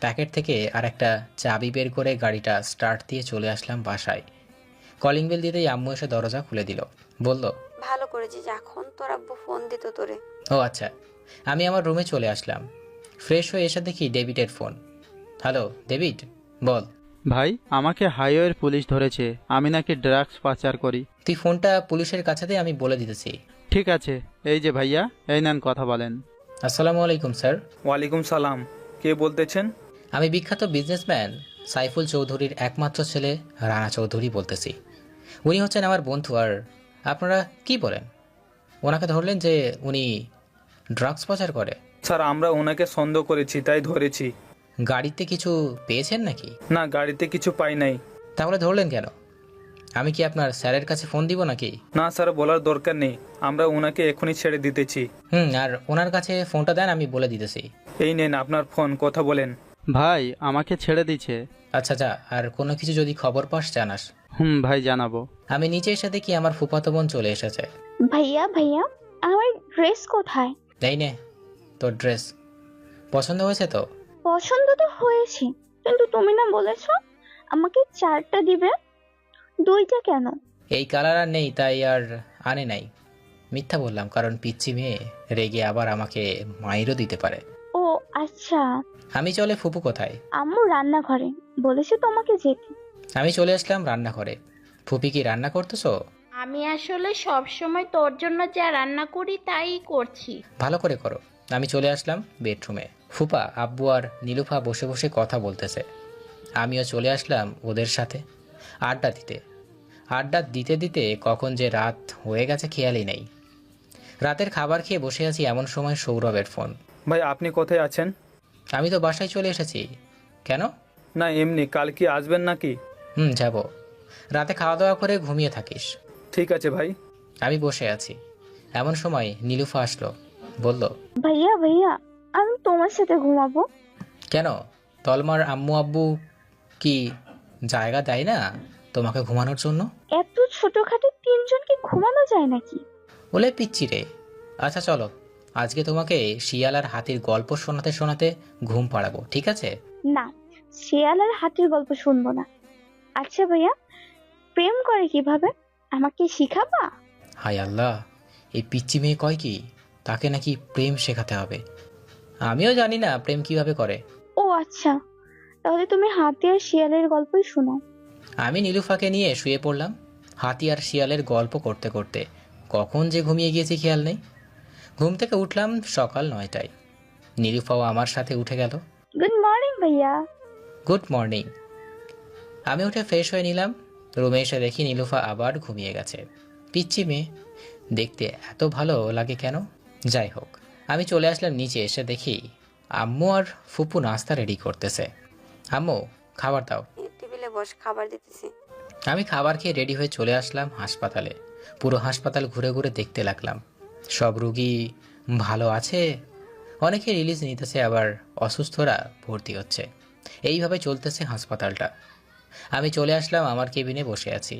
প্যাকেট থেকে আর একটা চাবি বের করে গাড়িটা স্টার্ট দিয়ে চলে আসলাম বাসায়। কলিং বেল দিতেই আম্মু এসে দরজা খুলে দিল, বলল,
ভালো করেছিস, এখন তোর আব্বু ফোন দিত তোরে।
ও আচ্ছা। আমি আমার রুমে চলে আসলাম, ফ্রেশ হয়ে এসে দেখি ডেভিডের ফোন। হ্যালো ডেভিড, বল।
ভাই আমাকে হাইওয়ের পুলিশ ধরেছে, আমি নাকি ড্রাগস পাচার করি।
তুই ফোনটা পুলিশের কাছে দিয়ে, আমি বলে দিতেছি।
ঠিক আছে, এই যে ভাইয়া, এই নেন কথা বলেন।
আসসালামু আলাইকুম স্যার।
ওয়ালাইকুম সালাম। কে বলতেছেন?
আমি বিখ্যাত বিজনেসম্যান সাইফুল চৌধুরীর একমাত্র ছেলে রানা চৌধুরী বলতেছি। উনি হচ্ছেন আমার বন্ধু। আর আপনারা কি বলেন, ওনাকে ধরলেন যে উনি ড্রাগস পাচার করে?
স্যার আমরা ওনাকে সন্দেহ করেছি, তাই ধরেছি।
গাড়িতে কিছু পেয়েছেন নাকি?
না, গাড়িতে কিছু পাই নাই।
তাহলে ধরলেন কেন? আমি কি আপনার স্যারের কাছে ফোন দিব নাকি?
না স্যার, বলার দরকার নেই, আমরা ওনাকে এখনই ছেড়ে দিতেছি।
আর ওনার কাছে ফোনটা দেন, আমি বলে দিতেছি।
এই নেন আপনার ফোন, কথা বলেন।
ভাই আমাকে ছেড়ে দিছে।
আচ্ছা যা, আর কোনো কিছু যদি খবর পাস জানাস।
ভাই জানাবো।
আমি নিচে এসে দেখি আমার ফুফাতো বোন চলে এসেছে।
ভাইয়া ভাইয়া আমার ড্রেস কোথায়?
এই নে তোর ড্রেস, পছন্দ হয়েছে তো?
পছন্দ তো হয়েছে, কিন্তু তুমি না বলেছো আমাকে 4টা দিবে, 2টা কেন?
এই কালার আর নেই তাই আর আনে নাই। মিথ্যা বললাম, কারণ পিচ্ছি মেয়ে রেগে আবার আমাকে মাইরও দিতে পারে।
ও আচ্ছা।
আমি চলে ফুপু কোথায়?
আম্মু রান্নাঘরে, বলেছে তোমাকে যেতে।
আমি চলে আসলাম রান্নাঘরে। ফুপি কি রান্না করতেছো?
আমি আসলে সব সময় তোর জন্য যা রান্না করি তাই করছি।
ভালো করে করো। আমি চলে আসলাম বেডরুমে। ফুপা, আব্বু আর নীলুফা বসে বসে কথা বলতেছে। আমিও চলে আসলাম ওদের সাথে আড্ডা দিতে। আড্ডা দিতে দিতে কখন যে রাত হয়ে গেছে খেয়ালই নেই। রাতের খাবার খেয়ে বসে আছি, এমন সময় সৌরভের ফোন।
ভাই আপনি কোথায় আছেন?
আমি তো বাসায় চলে এসেছি। কেন?
না এমনি, কাল কি আসবেন নাকি?
যাব। রাতে খাওয়া দাওয়া করে ঘুমিয়ে থাকিস।
ঠিক আছে ভাই।
আমি বসে আছি, এমন সময় নীলুফা আসলো, বলল,
ভাইয়া ভাইয়া আমি তোমার সাথে ঘুমাবো।
কেন? তলমার আম্মু আব্বু কি জায়গা দেয় না তোমাকে ঘুমানোর জন্য?
এত ছোটখাটো 3জনকে ঘুমানো যায় নাকি?
বলে পিচ্ছি রে। আচ্ছা চলো, আজকে তোমাকে শিয়াল আর হাতির গল্প শোনাতে শোনাতে ঘুম পাড়াবো, ঠিক আছে?
না, শিয়াল আর হাতির গল্প শুনবো না। আচ্ছা ভাইয়া, প্রেম করে কিভাবে আমাকে শিখাবা?
হায় আল্লাহ, এই পিচ্ছি মেয়ে কয় কি তাকে নাকি প্রেম শেখাতে হবে। আমিও জানি না প্রেম কিভাবে করে।
ও আচ্ছা, তাহলে তুমি হাতি আর শিয়ালের গল্পই শোনাও।
আমি নীলুফাকে নিয়ে শুয়ে পড়লাম। হাতি আর শিয়ালের গল্প করতে করতে কখন যে ঘুমিয়ে গিয়েছি খেয়াল নেই। ঘুম থেকে উঠলাম সকাল 9টায়। নীলুফাও আমার সাথে উঠে গেল।
গুড মর্নিং ভাইয়া।
Good morning. আমি উঠে ফ্রেশ হয়ে নিলাম। রুমে এসে দেখি নীলুফা আবার ঘুমিয়ে গেছে। পিচ্ছি মেয়ে, দেখতে এত ভালো লাগে কেন? যাই হোক, আমি চলে আসলাম নিচে। এসে দেখি আম্মু আর ফুপু নাস্তা রেডি করতেছে। আম্মু খাবার দাও।
টেবিলে বস, খাবার দিতেছি।
আমি খাবার খেয়ে রেডি হয়ে চলে আসলাম হাসপাতালে। পুরো হাসপাতাল ঘুরে ঘুরে দেখতে লাগলাম সব রুগী ভালো আছে। অনেকে রিলিজ নিতেছে, আবার অসুস্থরা ভর্তি হচ্ছে। এইভাবে চলতেছে হাসপাতালটা। আমি চলে আসলাম আমার কেবিনে বসে আছি।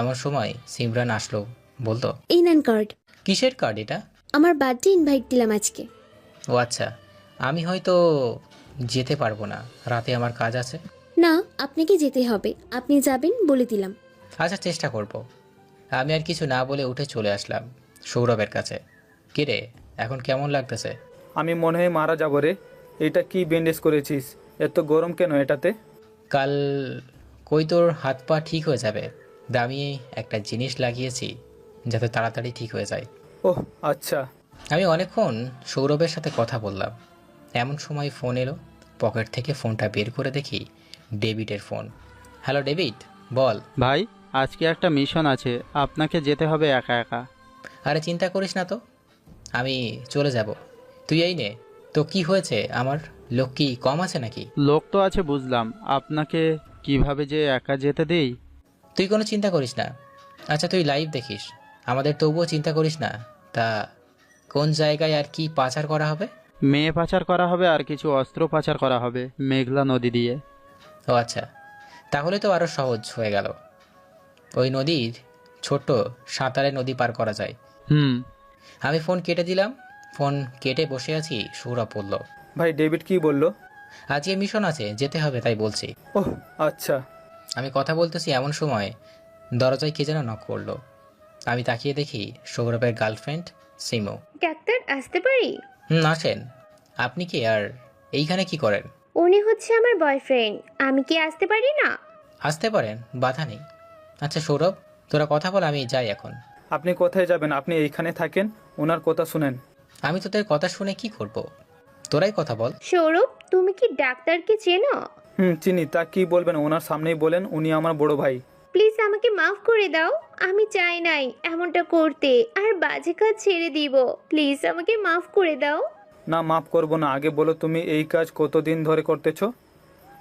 এমন সময় সিমরান আসলো, বলতো,
এই নেন কার্ড।
কিসের কার্ড এটা?
আমার বার্থডে ইনভাইট দিলাম আজকে।
ও আচ্ছা, আমি হয়তো যেতে পারবো না, রাতে আমার কাজ আছে।
না, আপনাকে যেতে হবে, আপনি যাবেন বলে দিলাম।
আচ্ছা চেষ্টা করব। আমি আর কিছু না বলে উঠে চলে আসলাম সৌরভের কাছে। কিরে, এখন কেমন লাগতেছে?
আমি মনে হয় মারা যাবো রে। এটা কি ব্যান্ডেজ করেছিস? এত গরম কেন এটাতে?
কাল কই তোর হাত পা ঠিক হয়ে যাবে। দামি একটা জিনিস লাগিয়েছি যাতে তাড়াতাড়ি ঠিক হয়ে যায়।
ওহ আচ্ছা।
আমি অনেকক্ষণ সৌরভের সাথে কথা বললাম। এমন সময় ফোন এলো। পকেট থেকে ফোনটা বের করে দেখি ডেভিডের ফোন। হ্যালো ডেভিড, বল।
ভাই আজকে একটা মিশন আছে, আপনাকে যেতে হবে একা একা।
আরে চিন্তা করিস না তো, আমি চলে যাব। তুই এই নে। তো কি হয়েছে, আমার লোক কি কম আছে নাকি?
লোক তো আছে বুঝলাম, আপনাকে কিভাবে যে একা যেতে দেই।
তুই কোনো চিন্তা করিস না। আচ্ছা তুই লাইভ দেখিস, আমাদের তবুও চিন্তা করিস না। তা কোন জায়গায় আর কি পাচার করা হবে?
মেয়ে পাচার করা হবে আর কিছু অস্ত্র পাচার করা হবে মেঘলা নদী দিয়ে।
ও আচ্ছা, তাহলে তো আরও সহজ হয়ে গেল। ওই নদীর ছোট্ট সাঁতারে নদী পার করা যায়। আমি ফোন কেটে দিলাম। ফোন কেটে বসে আছি, সৌরভ বলল,
ভাই ডেভিড কি বললো?
আজকে মিশন আছে, যেতে হবে, তাই বলছি।
ওহ আচ্ছা।
আমি কথা বলতেছি এমন সময় দরজায় কে যেন নক করলো। আমি তাকিয়ে দেখি সৌরভের গার্লফ্রেন্ড সিমু।
ডাক্তার আসতে পারি?
আসেন। আপনি কি আর এইখানে কি করেন?
উনি হচ্ছে আমার বয়ফ্রেন্ড, আমি কি আসতে পারি না?
আসতে পারেন, বাধা নেই। আচ্ছা সৌরভ, তোরা কথা বল, আমি যাই এখন।
আপনি কোথায় যাবেন? আপনি এইখানে থাকেন, ওনার কথা শুনেন।
আমি তোদের কথা শুনে কি করব? তোরাই কথা বল।
সৌরভ, তুমি কি ডাক্তারকে চেনো?
চিনি। তা কি বলবেন ওনার সামনেই বলেন, উনি আমার বড় ভাই।
প্লিজ আমাকে মাফ করে দাও, আমি চাই নাই এমনটা করতে, আর বাজে কাজ ছেড়ে দিব। প্লিজ আমাকে মাফ করে দাও।
না মাফ করবো না। আগে বলো তুমি এই কাজ কতদিন ধরে করতেছো,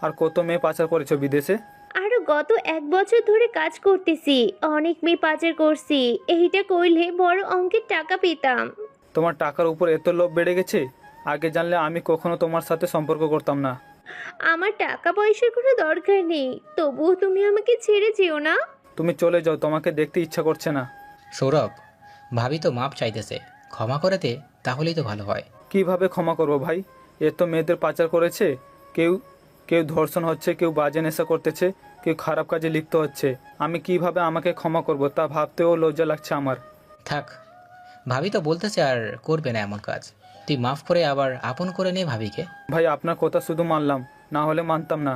আর কত মেয়ে পাচার করেছো বিদেশে?
আরো গত 1 বছর ধরে কাজ করতেছি, অনেক মেয়ে পাচার করছি। এইটা করলে বড় অঙ্কের টাকা পেতাম।
তোমার টাকার উপর এত লোভ বেড়ে গেছে? আগে জানলে আমি কখনো তোমার সাথে সম্পর্ক করতাম না।
আমার টাকা পয়সার কোনো দরকার নেই, তবুও তুমি আমাকে ছেড়ে যেও না।
তুমি চলে যাও, তোমাকে দেখতে ইচ্ছা করছে না।
সৌরভ, ভাবি তো মাপ চাইতেছে, ক্ষমা করে দে, তাহলেই তো ভালো হয়।
কিভাবে ক্ষমা করবো ভাই? এ তো মেয়েদের পাচার করেছে, কেউ কেউ ধর্ষণ হচ্ছে, কেউ বাজে নেশা করতেছে, কেউ খারাপ কাজে লিপ্ত হচ্ছে। আমি কিভাবে আমাকে ক্ষমা করব তা ভাবতেও লজ্জা লাগছে আমার।
থাক, ভাবি তো বলতেছে আর করবে না এমন কাজ, তুই মাফ করে আবার আপন করে নে ভাবিকে।
ভাই আপনার কথা শুধু মানলাম, না হলে মানতাম না।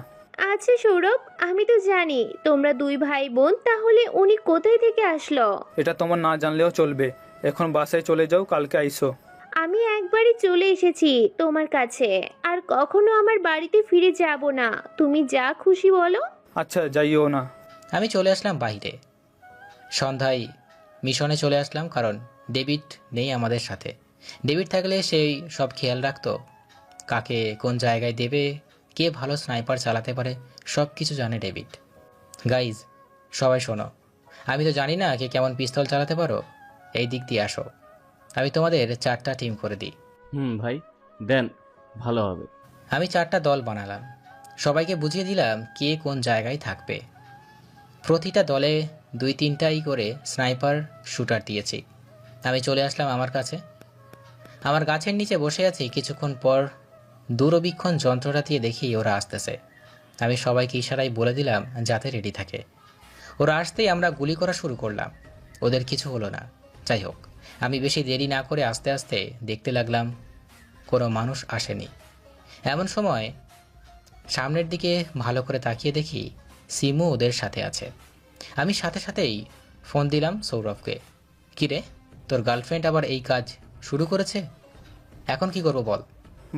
আচ্ছা সৌরভ, আমি তো জানি তোমরা দুই ভাই বোন, তাহলে উনি কোথায় থেকে আসলো?
এটা তোমার না জানলেও চলবে। এখন বাসায় চলে যাও, কালকে আইসো।
আমি একবারই চলে এসেছি তোমার কাছে, আর কখনো আমার বাড়িতে ফিরে যাব না। তুমি যা খুশি বলো।
আচ্ছা, যাইও না।
আমি চলে আসলাম বাইরে। সন্ধ্যায় মিশনে চলে আসলাম, কারণ ডেভিড নেই আমাদের সাথে। ডেভিড থাকলে সেই সব খেয়াল রাখতো, কাকে কোন জায়গায় দেবে, কে ভালো স্নাইপার চালাতে পারে, সব কিছু জানে ডেভিড। গাইজ, সবাই শোনো, আমি তো জানি না কে কেমন পিস্তল চালাতে পারো। এই দিক দিয়ে আসো, আমি তোমাদের 4টা টিম করে দিই।
ভাই দেন, ভালো হবে।
আমি 4টা দল বানালাম, সবাইকে বুঝিয়ে দিলাম কে কোন জায়গায় থাকবে। প্রতিটা দলে 2-3টাই করে স্নাইপার শুটার দিয়েছি। আমি চলে আসলাম আমার কাছে। আমার গাছের নিচে বসে আছি। কিছুক্ষণ পর দূরবীক্ষণ যন্ত্রটা দিয়ে দেখি ওরা আসতেছে। আমি সবাইকে ইশারায় বলে দিলাম যাতে রেডি থাকে। ওরা আসতেই আমরা গুলি করা শুরু করলাম। ওদের কিছু হলো না। যাই হোক, আমি বেশি দেরি না করে আস্তে আস্তে দেখতে লাগলাম কোনো মানুষ আসেনি। এমন সময় সামনের দিকে ভালো করে তাকিয়ে দেখি সিমু ওদের সাথে আছে। আমি সাথে সাথেই ফোন দিলাম সৌরভকে। কিরে, তোর গার্লফ্রেন্ড আবার এই কাজ শুরু করেছে, এখন কি করবো বল?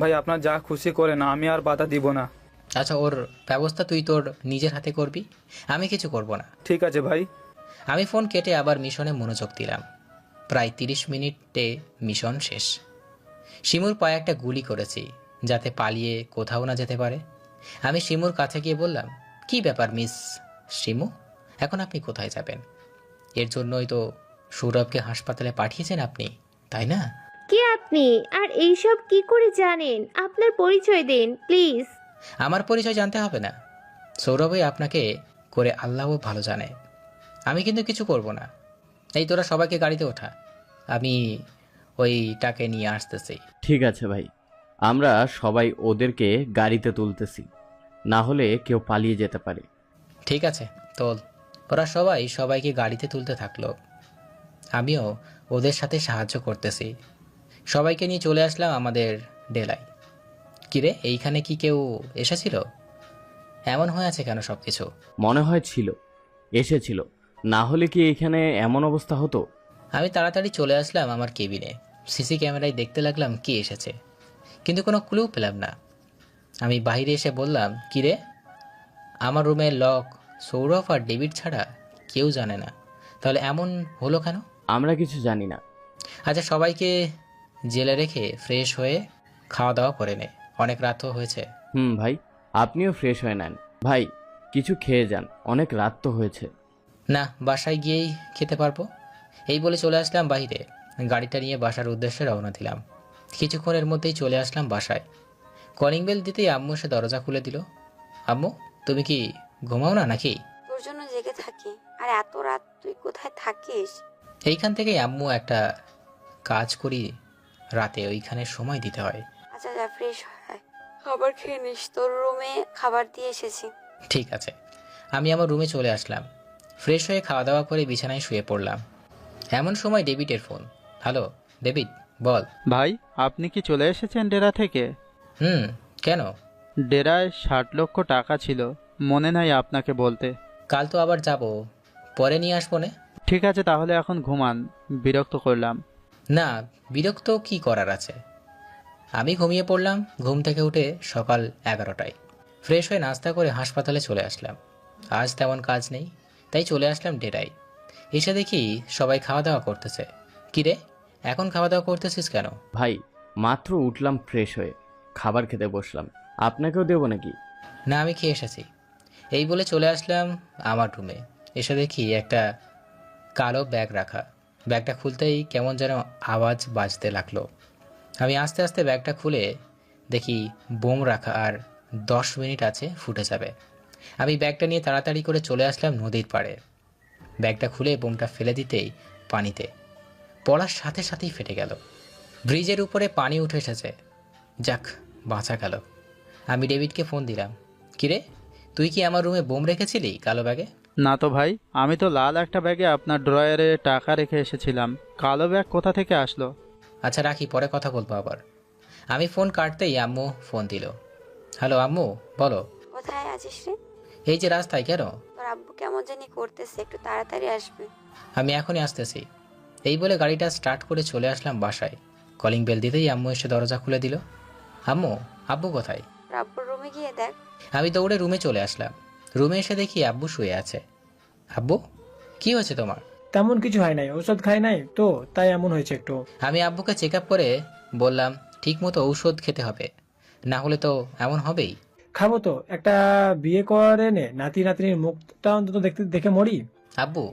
ভাই আপনার যা খুশি করে না, আমি আর বাধা দিব না।
আচ্ছা, ওর ব্যবস্থা তুই তোর নিজের হাতে করবি, আমি কিছু করব না।
ঠিক আছে ভাই।
আমি ফোন কেটে আবার মিশনে মনোযোগ দিলাম। প্রায় 30 মিনিটে মিশন শেষ। শিমুর পায়ে একটা গুলি করেছি যাতে পালিয়ে কোথাও না যেতে পারে। আমি শিমুর কাছে গিয়ে বললাম, কি ব্যাপার মিস শিমু, এখন আপনি কোথায় যাবেন? এর জন্যই তো সৌরভকে হাসপাতালে পাঠিয়েছেন আপনি, তাই না?
কে আপনি, আর এইসব কি করে জানেন? আপনার পরিচয় দিন প্লিজ।
আমার পরিচয় জানতে হবে না, সৌরভই আপনাকে করে আল্লাহ ভালো জানে। আমি কিন্তু কিছু করব না। এই তোরা সবাইকে গাড়িতে ওঠা, আমি ওইটাকে নিয়ে আসতেছি।
ঠিক আছে ভাই, আমরা সবাই ওদেরকে গাড়িতে তুলতেছি, না হলে কেউ পালিয়ে যেতে পারে।
ঠিক আছে তোল। ওরা সবাইকে গাড়িতে তুলতে থাকলো। আমিও ওদের সাথে সাহায্য করতেছি। সবাইকে নিয়ে চলে আসলাম আমাদের ডেলায়। কিরে, এইখানে কি কেউ এসেছিল? এমন হয়ে আছে কেন সব কিছু?
মনে হয় ছিল, এসেছিল, না হলে কি এখানে এমন অবস্থা হতো?
আমি তাড়াতাড়ি চলে আসলাম আমার কেবিনে। সিসি ক্যামেরায় দেখতে লাগলাম কি এসেছে, কিন্তু কোনো ক্লু পেলাম না। আমি বাইরে এসে বললাম, কিরে, আমার রুমের লক সৌরভ আর ডেভিড ছাড়া কেউ জানে না, তাহলে এমন হলো কেন?
আমরা কিছু জানি না।
আচ্ছা, সবাইকে জেলে রেখে ফ্রেশ হয়ে খাওয়া দাওয়া করে নে, অনেক রাতও হয়েছে।
ভাই, আপনিও ফ্রেশ হয়ে নেন। ভাই, কিছু খেয়ে যান, অনেক রাত তো হয়েছে।
না, বাসায় গিয়েই খেতে পারবো। এই বলে চলে আসলাম বাইরে। গাড়িটা নিয়ে বাসার উদ্দেশ্যে রওনা দিলাম। কিছুক্ষণের মধ্যেই চলে আসলাম বাসায়। কলিং বেল দিতেই আম্মু এসে দরজা খুলে দিল। আম্মু, তুমি কি ঘুমাও না নাকি?
তোর জন্য জেগে থাকি। আর এত রাত তুই কোথায় থাকিস?
এইখান থেকেই আম্মু একটা কাজ করি, রাতে ওইখানে সময় দিতে হয়।
আচ্ছা যা, ফ্রেশ হয়, খাবার খেয়ে নিস। তোর রুমে খাবার দিয়ে এসেছি।
ঠিক আছে। আমি আমার রুমে চলে আসলাম। ফ্রেশ হয়ে খাওয়া দাওয়া করে বিছানায় শুয়ে পড়লাম। এমন সময় ডেভিডের ফোন। হ্যালো ডেভিড, বল।
ভাই, আপনি কি চলে এসেছেন ডেরা থেকে?
কেন?
ডেরায় 60 লক্ষ টাকা ছিল, মনে নাই আপনাকে বলতে।
কাল তো আবার যাব, পরে নিয়ে আসবো না।
ঠিক আছে, তাহলে এখন ঘুমান, বিরক্ত করলাম।
না, বিরক্ত কি করার আছে। আমি ঘুমিয়ে পড়লাম। ঘুম থেকে উঠে সকাল 11টায় ফ্রেশ হয়ে নাস্তা করে হাসপাতালে চলে আসলাম। আজ তেমন কাজ নেই, তাই চলে আসলাম ডেরায়। এসে দেখি সবাই খাওয়া দাওয়া করতেছে। কিরে, এখন খাওয়া দাওয়া করতেছিস কেন?
ভাই, মাত্র উঠলাম ফ্রেশ হয়ে, খাবার খেতে বসলাম, আপনাকেও দেবো নাকি?
না, আমি খেয়ে এসেছি। এই বলে চলে আসলাম আমার রুমে। এসে দেখি একটা কালো ব্যাগ রাখা। ব্যাগটা খুলতেই কেমন যেন আওয়াজ বাজতে লাগলো। আমি আস্তে আস্তে ব্যাগটা খুলে দেখি বোম রাখা আর 10 মিনিট আছে ফুটে যাবে। আমি ব্যাগটা নিয়ে তাড়াতাড়ি করে চলে আসলাম নদীর পাড়ে। ব্যাগটা খুলে বোমটা ফেলে দিতেই পানিতে পড়ার সাথে সাথেই ফেটে গেল। ব্রিজের উপরে পানি উঠে এসেছে। যাক, বাঁচা গেল। আমি ডেভিডকে ফোন দিলাম। কিরে, তুই কি আমার রুমে বোম রেখেছিলি কালো ব্যাগে?
না তো ভাই, আমি তো লাল একটা ব্যাগে আপনার ড্রয়ারে টাকা রেখে এসেছিলাম। কালো ব্যাগ কোথা থেকে আসলো?
আচ্ছা রাখি, পরে কথা বলবো আবার। আমি ফোন কাটতেই আম্মু ফোন দিল। হ্যালো আম্মু, বলো।
কোথায় আছিস রে?
এই যে রাস্তায়। কেন?
তোর আব্বু কেমন জানি করতেছে, একটু তাড়াতাড়ি আসবে।
আমি এখনই আসতেছি। এই বলে গাড়িটা স্টার্ট করে চলে আসলাম বাসায়। কলিং বেল দিতেই আম্মু এসে দরজা খুলে দিল। আম্মু, আব্বু কোথায়?
তোর আব্বুর রুমে গিয়ে দেখ।
আমি দৌড়ে রুমে চলে আসলাম। রুমে এসে দেখি আব্বু শুয়ে আছে। আব্বু, কি হয়েছে তোমার?
তেমন কিছু হয় নাই, ওষুধ খাই নাই তো, তাই এমন হয়েছে একটু।
আমি আব্বুকে চেক আপ করে বললাম, ঠিক মতো ঔষধ খেতে হবে, না হলে তো এমন হবেই।
খাবো তো, একটা বিয়ে করে নে, নাতি নাতনির মুখটা অন্তত দেখতে দেখে মরি।
আব্বু,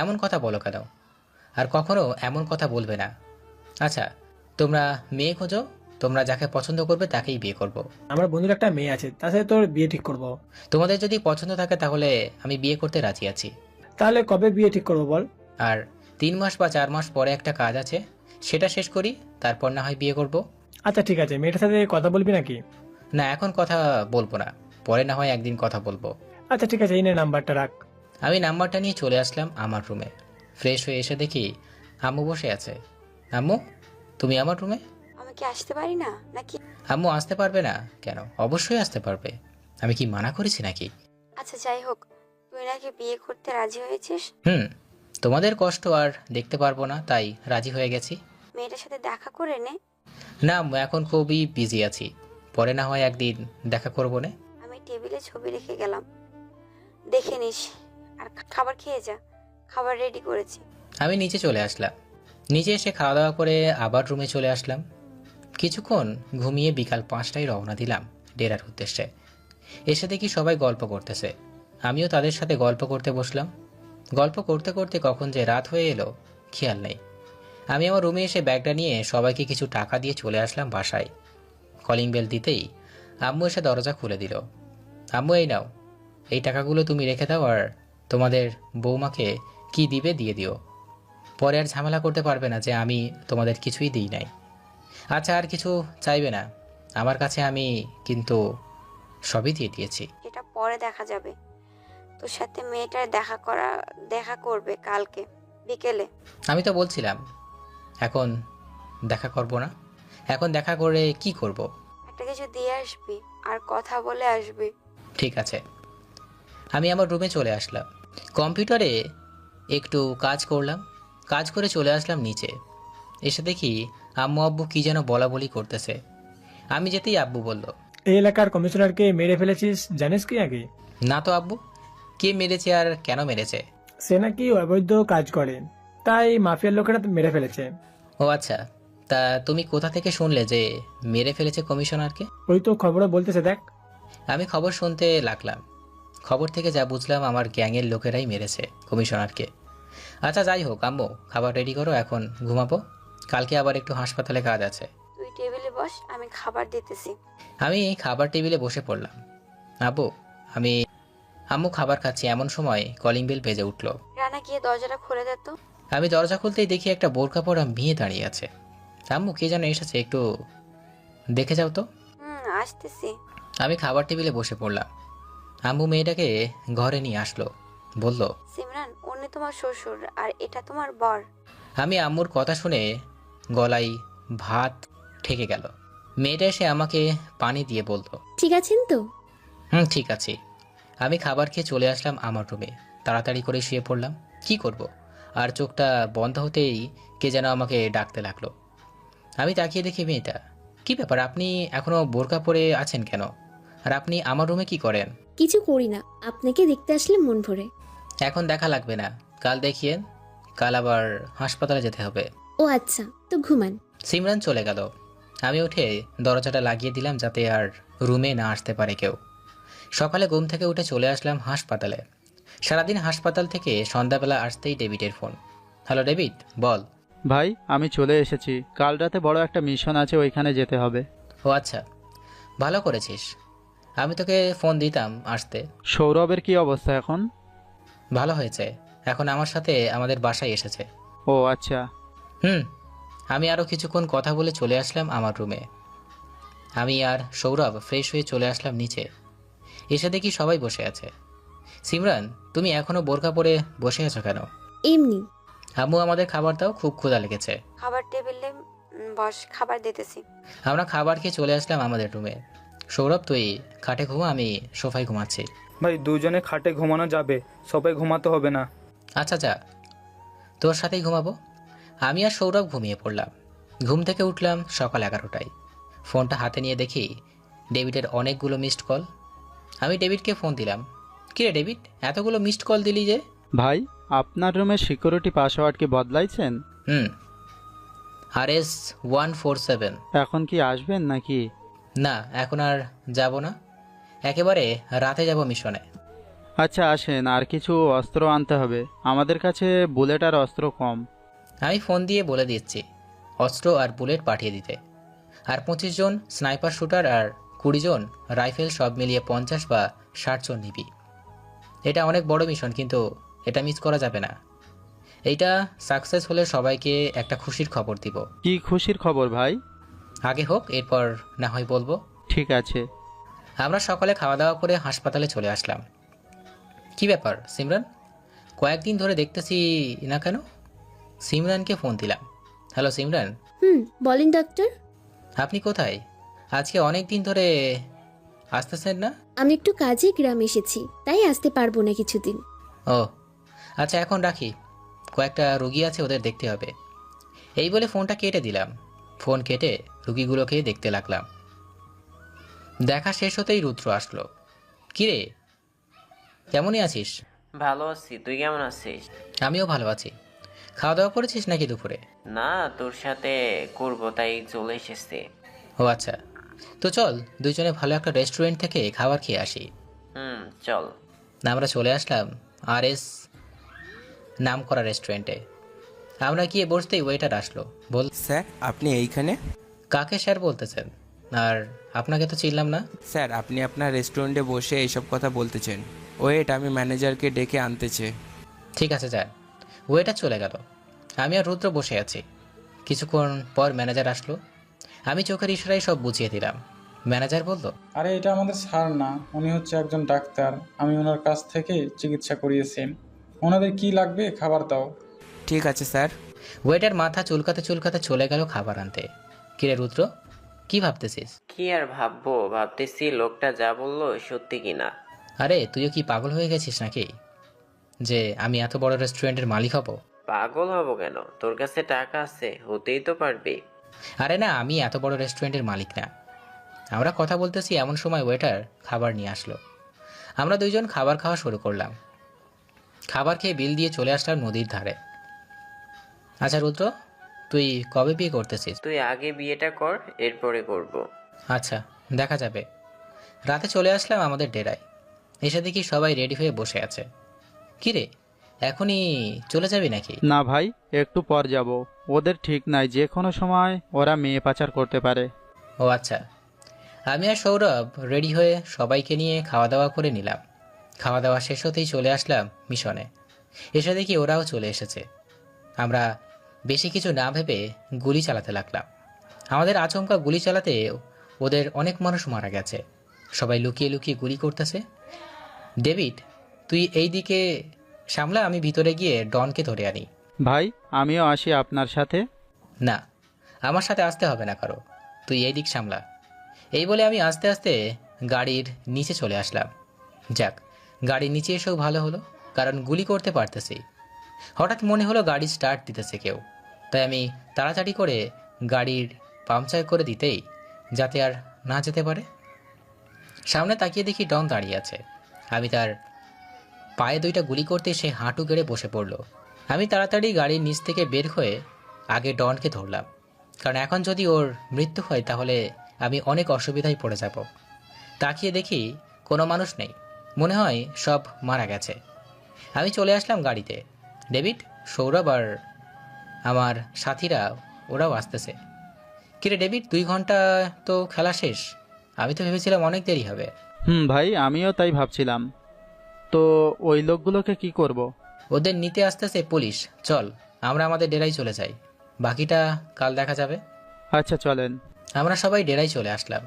এমন কথা বলো কেন? আর কখনো এমন কথা বলবে না। আচ্ছা, তোমরা মেয়ে খোঁজো, তোমরা যাকে পছন্দ করবে তাকেই বিয়ে করব।
আমার বন্ধুর একটা মেয়ে আছে, তার সাথে তোর বিয়ে ঠিক করব।
তোমাদের যদি পছন্দ থাকে তাহলে আমি বিয়ে করতে রাজি আছি।
তাহলে কবে বিয়ে ঠিক করবো বল?
আর 3 মাস বা 4 মাস পরে একটা কাজ আছে, সেটা শেষ করি, তারপর না হয় বিয়ে করব।
আচ্ছা ঠিক আছে, মেয়েটার সাথে কথা বলবি নাকি?
না, এখন কথা বলবো না, পরে না হয় একদিন কথা বলবো।
আচ্ছা ঠিক আছে, এই নে নাম্বারটা রাখ।
আমি নাম্বারটা নিয়ে চলে আসলাম আমার রুমে। ফ্রেশ হয়ে এসে দেখি আম্মু বসে আছে। আম্মু, তুমি আমার রুমে?
আমি কি আসতে পারি না নাকি?
আম্মু আসতে পারবে না কেন? অবশ্যই আসতে পারবে। আমি কি মানা করেছি নাকি?
আচ্ছা যাই হোক, তুই নাকি বিয়ে করতে রাজি হয়েছিস?
তোমাদের কষ্ট আর দেখতে পারবো না, তাই রাজি হয়ে গেছি।
মেয়েটার সাথে দেখা করে নে।
না আম্মু, এখন খুবই বিজি আছি, পরে না হয় একদিন দেখা করবো না।
আমি টেবিলে ছবি রেখে গেলাম, দেখে নিস। আর খাবার খেয়ে যা, খাবার রেডি করেছি।
আমি নিচে চলে আসলাম। নিচে এসে খাওয়া দাওয়া করে আবার রুমে চলে আসলাম। কিছুক্ষণ ঘুমিয়ে বিকাল 5টায় রওনা দিলাম ডেরার উদ্দেশ্যে। এসে দেখি সবাই গল্প করতেছে। আমিও তাদের সাথে গল্প করতে বসলাম। গল্প করতে করতে কখন যে রাত হয়ে এলো খেয়াল নেই। আমি আমার রুমে এসে ব্যাগটা নিয়ে সবাইকে কিছু টাকা দিয়ে চলে আসলাম বাসায়। কলিং বেল দিতেই আম্মু এসে দরজা খুলে দিল। আম্মু, এই নাও, এই টাকাগুলো তুমি রেখে দাও, আর তোমাদের বৌমাকে কি দিবে দিয়ে দিও। পরে আর ঝামেলা করতে পারবে না যে আমি তোমাদের কিছুই দিই নাই। আচ্ছা, আর কিছু চাইবে না আমার কাছে, আমি কিন্তু সবই দিয়ে দিয়েছি।
এটা পরে দেখা যাবে। তোর সাথে মেয়েটার দেখা করবে কালকে বিকেলে।
আমি তো বলছিলাম এখন দেখা করব না। এখন দেখা করে কি করব?
একটা কিছু দিয়ে আসবি আর কথা বলে আসবি।
ঠিক আছে। আমি আমার রুমে চলে আসলাম। কম্পিউটারে একটু কাজ করলাম। কাজ করে চলে আসলাম নিচে। এসে দেখি আম্মু আব্বু কি যেন বলা বলি করতেছে। আমি যেতেই আব্বু বলল,
এই এলাকার কমিশনারকে মেরে ফেলেছিস, জানিস কি আগে?
না তো আব্বু, কে মেরেছে আর কেন মেরেছে?
সে নাকি অবৈধ কাজ করে, তাই মাফিয়ার লোকেরা মেরে ফেলেছে।
ও আচ্ছা, তা তুমি কোথা থেকে শুনলে যে মেরে ফেলেছে কমিশনারকে?
ওই তো খবরে বলতেছে, দেখ।
আমি খবর শুনতে লাগলাম। খবর থেকে যা বুঝলাম আমার গ্যাংয়ের লোকেরাই মেরেছে কমিশনারকে। আচ্ছা যাই হোক আম্মু, খাবার রেডি করো, এখন ঘুমাবো, কালকে আবার একটু হাসপাতালে কাজ আছে।
তুই টেবিলে বস, আমি খাবার দিতেছি।
আমি খাবার টেবিলে বসে পড়লাম। আম্মু খাবার খাচ্ছি, এমন সময় কলিং বেল বেজে উঠল।
রানা গিয়ে দরজাটা খুলে দে তো।
আমি দরজা খুলতেই দেখি একটা বোরকা পরা মেয়ে দাঁড়িয়ে আছে। আম্মু, কে যেন এসেছে, একটু দেখে যাও তো।
আসতেছি।
আমি খাবার টেবিলে বসে পড়লাম। আম্মু মেয়েটাকে ঘরে নিয়ে আসলো, বলল,
সিমরান, উনি তোমার শ্বশুর আর এটা তোমার বর।
আমি আম্মুর কথা শুনে গলায় ভাত ঠেকে গেল। মেয়েটা এসে আমাকে পানি দিয়ে বলতো,
ঠিক আছেন তো?
ঠিক আছে। আমি খাবার খেয়ে চলে আসলাম আমার রুমে। তাড়াতাড়ি করে শুয়ে পড়লাম। কি করব? আর চোখটা বন্ধ হতেই কে যেন আমাকে ডাকতে লাগলো। আমি তাকিয়ে দেখি মেয়েটা। কি ব্যাপার, আপনি এখনো বোরকা পরে আছেন কেন? আর আপনি আমার রুমে কি করেন?
কিছু করি না, আপনাকে দেখতে আসলে মন ভরে।
এখন দেখা লাগবে না, কাল দেখিয়েন, কাল আবার হাসপাতালে যেতে হবে।
ও আচ্ছা, তো ঘুমান।
সিমরান চলে গেল। আমি উঠে দরজাটা লাগিয়ে দিলাম যাতে আর রুমে না আসতে পারে কেউ। সকালে ঘুম থেকে উঠে চলে আসলাম হাসপাতালে। সারাদিন হাসপাতাল থেকে সন্ধ্যাবেলা আসতেই ডেভিডের ফোন। হ্যালো ডেভিড, বল।
ভাই, আমি চলে এসেছি। কাল রাতে বড় একটা মিশন আছে, ওইখানে যেতে হবে।
ও আচ্ছা, ভালো করেছিস। আমি তোকে ফোন দিতাম আসতে।
সৌরভের কি অবস্থা এখন?
ভালো হয়েছে, এখন আমার সাথে আমাদের বাসায় এসেছে।
ও আচ্ছা।
আমি আরও কিছুক্ষণ কথা বলে চলে আসলাম আমার রুমে। আমি আর সৌরভ ফ্রেশ হয়ে চলে আসলাম নিচে। এসে দেখি সবাই বসে আছে। সিমরান, তুমি এখনো বোরকা পরে বসে আছো কেন?
এমনি।
আম্মু আমাদের খাবার দাও, খুব ক্ষুধা লেগেছে।
খাবার টেবিলে বস, খাবার দিতেছি।
আমরা খাবার খেয়ে চলে আসলাম আমাদের রুমে। সৌরভ তুই খাটে ঘুমা, আমি সোফায় ঘুমাচ্ছি।
ভাই দুজনে খাটে ঘুমানো যাবে, সবাই ঘুমাতে হবে না।
আচ্ছা যা, তোর সাথেই ঘুমাবো। আমি আর সৌরভ ঘুমিয়ে পড়লাম। ঘুম থেকে উঠলাম সকাল 11টায়। ফোনটা হাতে নিয়ে দেখি ডেভিডের অনেকগুলো মিসড কল। আমি ডেভিডকে ফোন দিলাম। কিরে ডেভিড, এতগুলো মিসড কল দিলি যে?
ভাই, আপনার রুমের সিকিউরিটি পাসওয়ার্ড কি বদলাইছেন?
RS 147।
এখন কি আসবেন নাকি?
না, এখন আর যাব না, একেবারে রাতে যাব মিশনে।
আচ্ছা আসেন, আর কিছু অস্ত্র আনতে হবে, আমাদের কাছে বুলেট আর অস্ত্র কম।
আমি ফোন দিয়ে বলে দিচ্ছি অস্ত্র আর বুলেট পাঠিয়ে দিতে। আর 25 জন স্নাইপার শুটার আর 20 জন রাইফেল, সব মিলিয়ে 50 বা 60 জন নিবি। এটা অনেক বড় মিশন, কিন্তু এটা মিস করা যাবে না। এইটা সাকসেস হলে সবাইকে একটা খুশির খবর দিব।
কি খুশির খবর ভাই?
আগে হোক, এরপর না হয় বলবো।
ঠিক আছে।
আমরা সকালে খাওয়া দাওয়া করে হাসপাতালে চলে আসলাম। কি ব্যাপার সিমরান, কয়েকদিন ধরে দেখতেছি না কেন? সিমরানকে ফোন দিলাম। হ্যালো সিমরান।
বলেন ডাক্তার।
আপনি কোথায়? আজকে অনেক দিন ধরে আসতেছেন না?
আমি একটু কাজে গ্রামে এসেছি, তাই আসতে পারবো না কিছুদিন।
ও আচ্ছা, এখন রাখি, কয়েকটা রুগী আছে, ওদের দেখতে হবে। এই বলে ফোনটা কেটে দিলাম। ফোন কেটে রুগীগুলোকে দেখতে লাগলাম। দেখা শেষ হতেই রুদ্র আসলো। কিরে, কেমনই আছিস?
ভালো আছি, তুই কেমন আছিস?
আমিও ভালো আছি। খাওয়া দাওয়া করেছিস নাকি দুপুরে?
না, তোর সাথে করবো তাই চলে এসেছি।
ও আচ্ছা, তো চল দুইজনে ভালো একটা রেস্টুরেন্ট থেকে খাবার খেয়ে আসি।
চল।
আমরা চলে আসলাম RS নাম করা রেস্টুরেন্টে। আমরা গিয়ে বসতেই ওয়েটার আসলো। বল
স্যার, আপনি এইখানে?
কাকে স্যার বলতেছেন? আর আপনাকে তো চিনলাম না।
স্যার, আপনি আপনার রেস্টুরেন্টে বসে এইসব কথা বলতেছেন। ওয়েট, আমি ম্যানেজারকে ডেকে আনতেছে।
ঠিক আছে যান। ওয়েটার চলে গেল। আমি আর রুদ্র বসে আছি। কিছুক্ষণ পর ম্যানেজার আসলো। আমি চোখের ইশারায় সব বুঝিয়ে দিলাম। ম্যানেজার বলল,
আরে এটা আমাদের স্যার না, উনি হচ্ছে একজন ডাক্তার, আমি ওনার কাছ থেকে চিকিৎসা করিয়েছি। ওনাদের কি লাগবে খাবার দাও।
ঠিক আছে স্যার।
ওয়েটার মাথা চুলকাতে চুলকাতে চলে গেল খাবার আনতে। কিরে রুদ্র, কি ভাবতেছিস?
কি আর ভাববো, ভাবতেছি লোকটা যা বললো সত্যি কিনা।
আরে তুইও কি পাগল হয়ে গেছিস নাকি, যে আমি এত বড় রেস্টুরেন্টের মালিক হব?
পাগল হব কেন? তোর কাছে টাকা আছে, হতেই তো পারবি।
আরে না, আমি এত বড় রেস্টুরেন্টের মালিক না। আমরা কথা বলতেছি এমন সময় ওয়েটার খাবার নিয়ে আসলো। আমরা দুইজন খাবার খাওয়া শুরু করলাম। খাবার খেয়ে বিল দিয়ে চলে আসলাম নদীর ধারে। আচ্ছা রুদ্র, তুই কবে বিয়ে করতেছিস?
তুই আগে বিয়েটা কর, এরপরে করব।
আচ্ছা, দেখা যাবে। রাতে চলে আসলাম আমাদের ডেরায়। এসে দেখি সবাই রেডি হয়ে বসে আছে। কিরে, এখনই চলে যাবি নাকি?
না ভাই, একটু পর যাব। ওদের ঠিক নাই, যে কোনো সময় ওরা মেয়ে পাচার করতে পারে।
ও আচ্ছা। আমি আর সৌরভ রেডি হয়ে সবাইকে নিয়ে খাওয়া দাওয়া করে নিলাম। খাওয়া দাওয়া শেষ হতেই চলে আসলাম মিশনে। এসে দেখি ওরাও চলে এসেছে। আমরা বেশি কিছু না ভেবে গুলি চালাতে লাগলাম। আমাদের আচমকা গুলি চালাতে ওদের অনেক মানুষ মারা গেছে। সবাই লুকিয়ে লুকিয়ে গুলি করতেছে। ডেভিড, তুই এই দিকে সামলা, আমি ভিতরে গিয়ে ডনকে ধরে আনি।
ভাই, আমিও আসি আপনার সাথে।
না, আমার সাথে আসতে হবে না কারো, তুই এই দিক সামলা। এই বলে আমি আস্তে আস্তে গাড়ির নিচে চলে আসলাম। যাক, গাড়ির নিচে এসেও ভালো হলো, কারণ গুলি করতে পারতেছি। হঠাৎ মনে হলো গাড়ি স্টার্ট দিতেছে কেউ, তাই আমি তাড়াতাড়ি করে গাড়ির পাংচার করে দিতেই যাতে আর না যেতে পারে। সামনে তাকিয়ে দেখি ডন দাঁড়িয়ে আছে। আমি তার পায়ে দুইটা গুলি করতে সে হাঁটু গেড়ে বসে পড়ল। আমি তাড়াতাড়ি গাড়ির নিচ থেকে বের হয়ে আগে ডনকে ধরলাম, কারণ এখন যদি ওর মৃত্যু হয় তাহলে আমি অনেক অসুবিধায় পড়ে যাব। তাকিয়ে দেখি কোনো মানুষ নেই, মনে হয় সব মারা গেছে। আমি চলে আসলাম গাড়িতে। ডেভিড, সৌরভ আর আমার সাথীরা ওরাও আসতেছে। কিরে ডেভিড, 2 ঘন্টা তো খেলা শেষ, আমি তো ভেবেছিলাম অনেক দেরি হবে।
ভাই আমিও তাই ভাবছিলাম। তো ওই লোকগুলোকে কি করব?
ওদের নিতে আসতেছে পুলিশ। চল আমরা আমাদের ডেরায় চলে যাই, বাকিটা কাল দেখা যাবে।
আচ্ছা চলেন।
আমরা সবাই ডেরায় চলে আসলাম।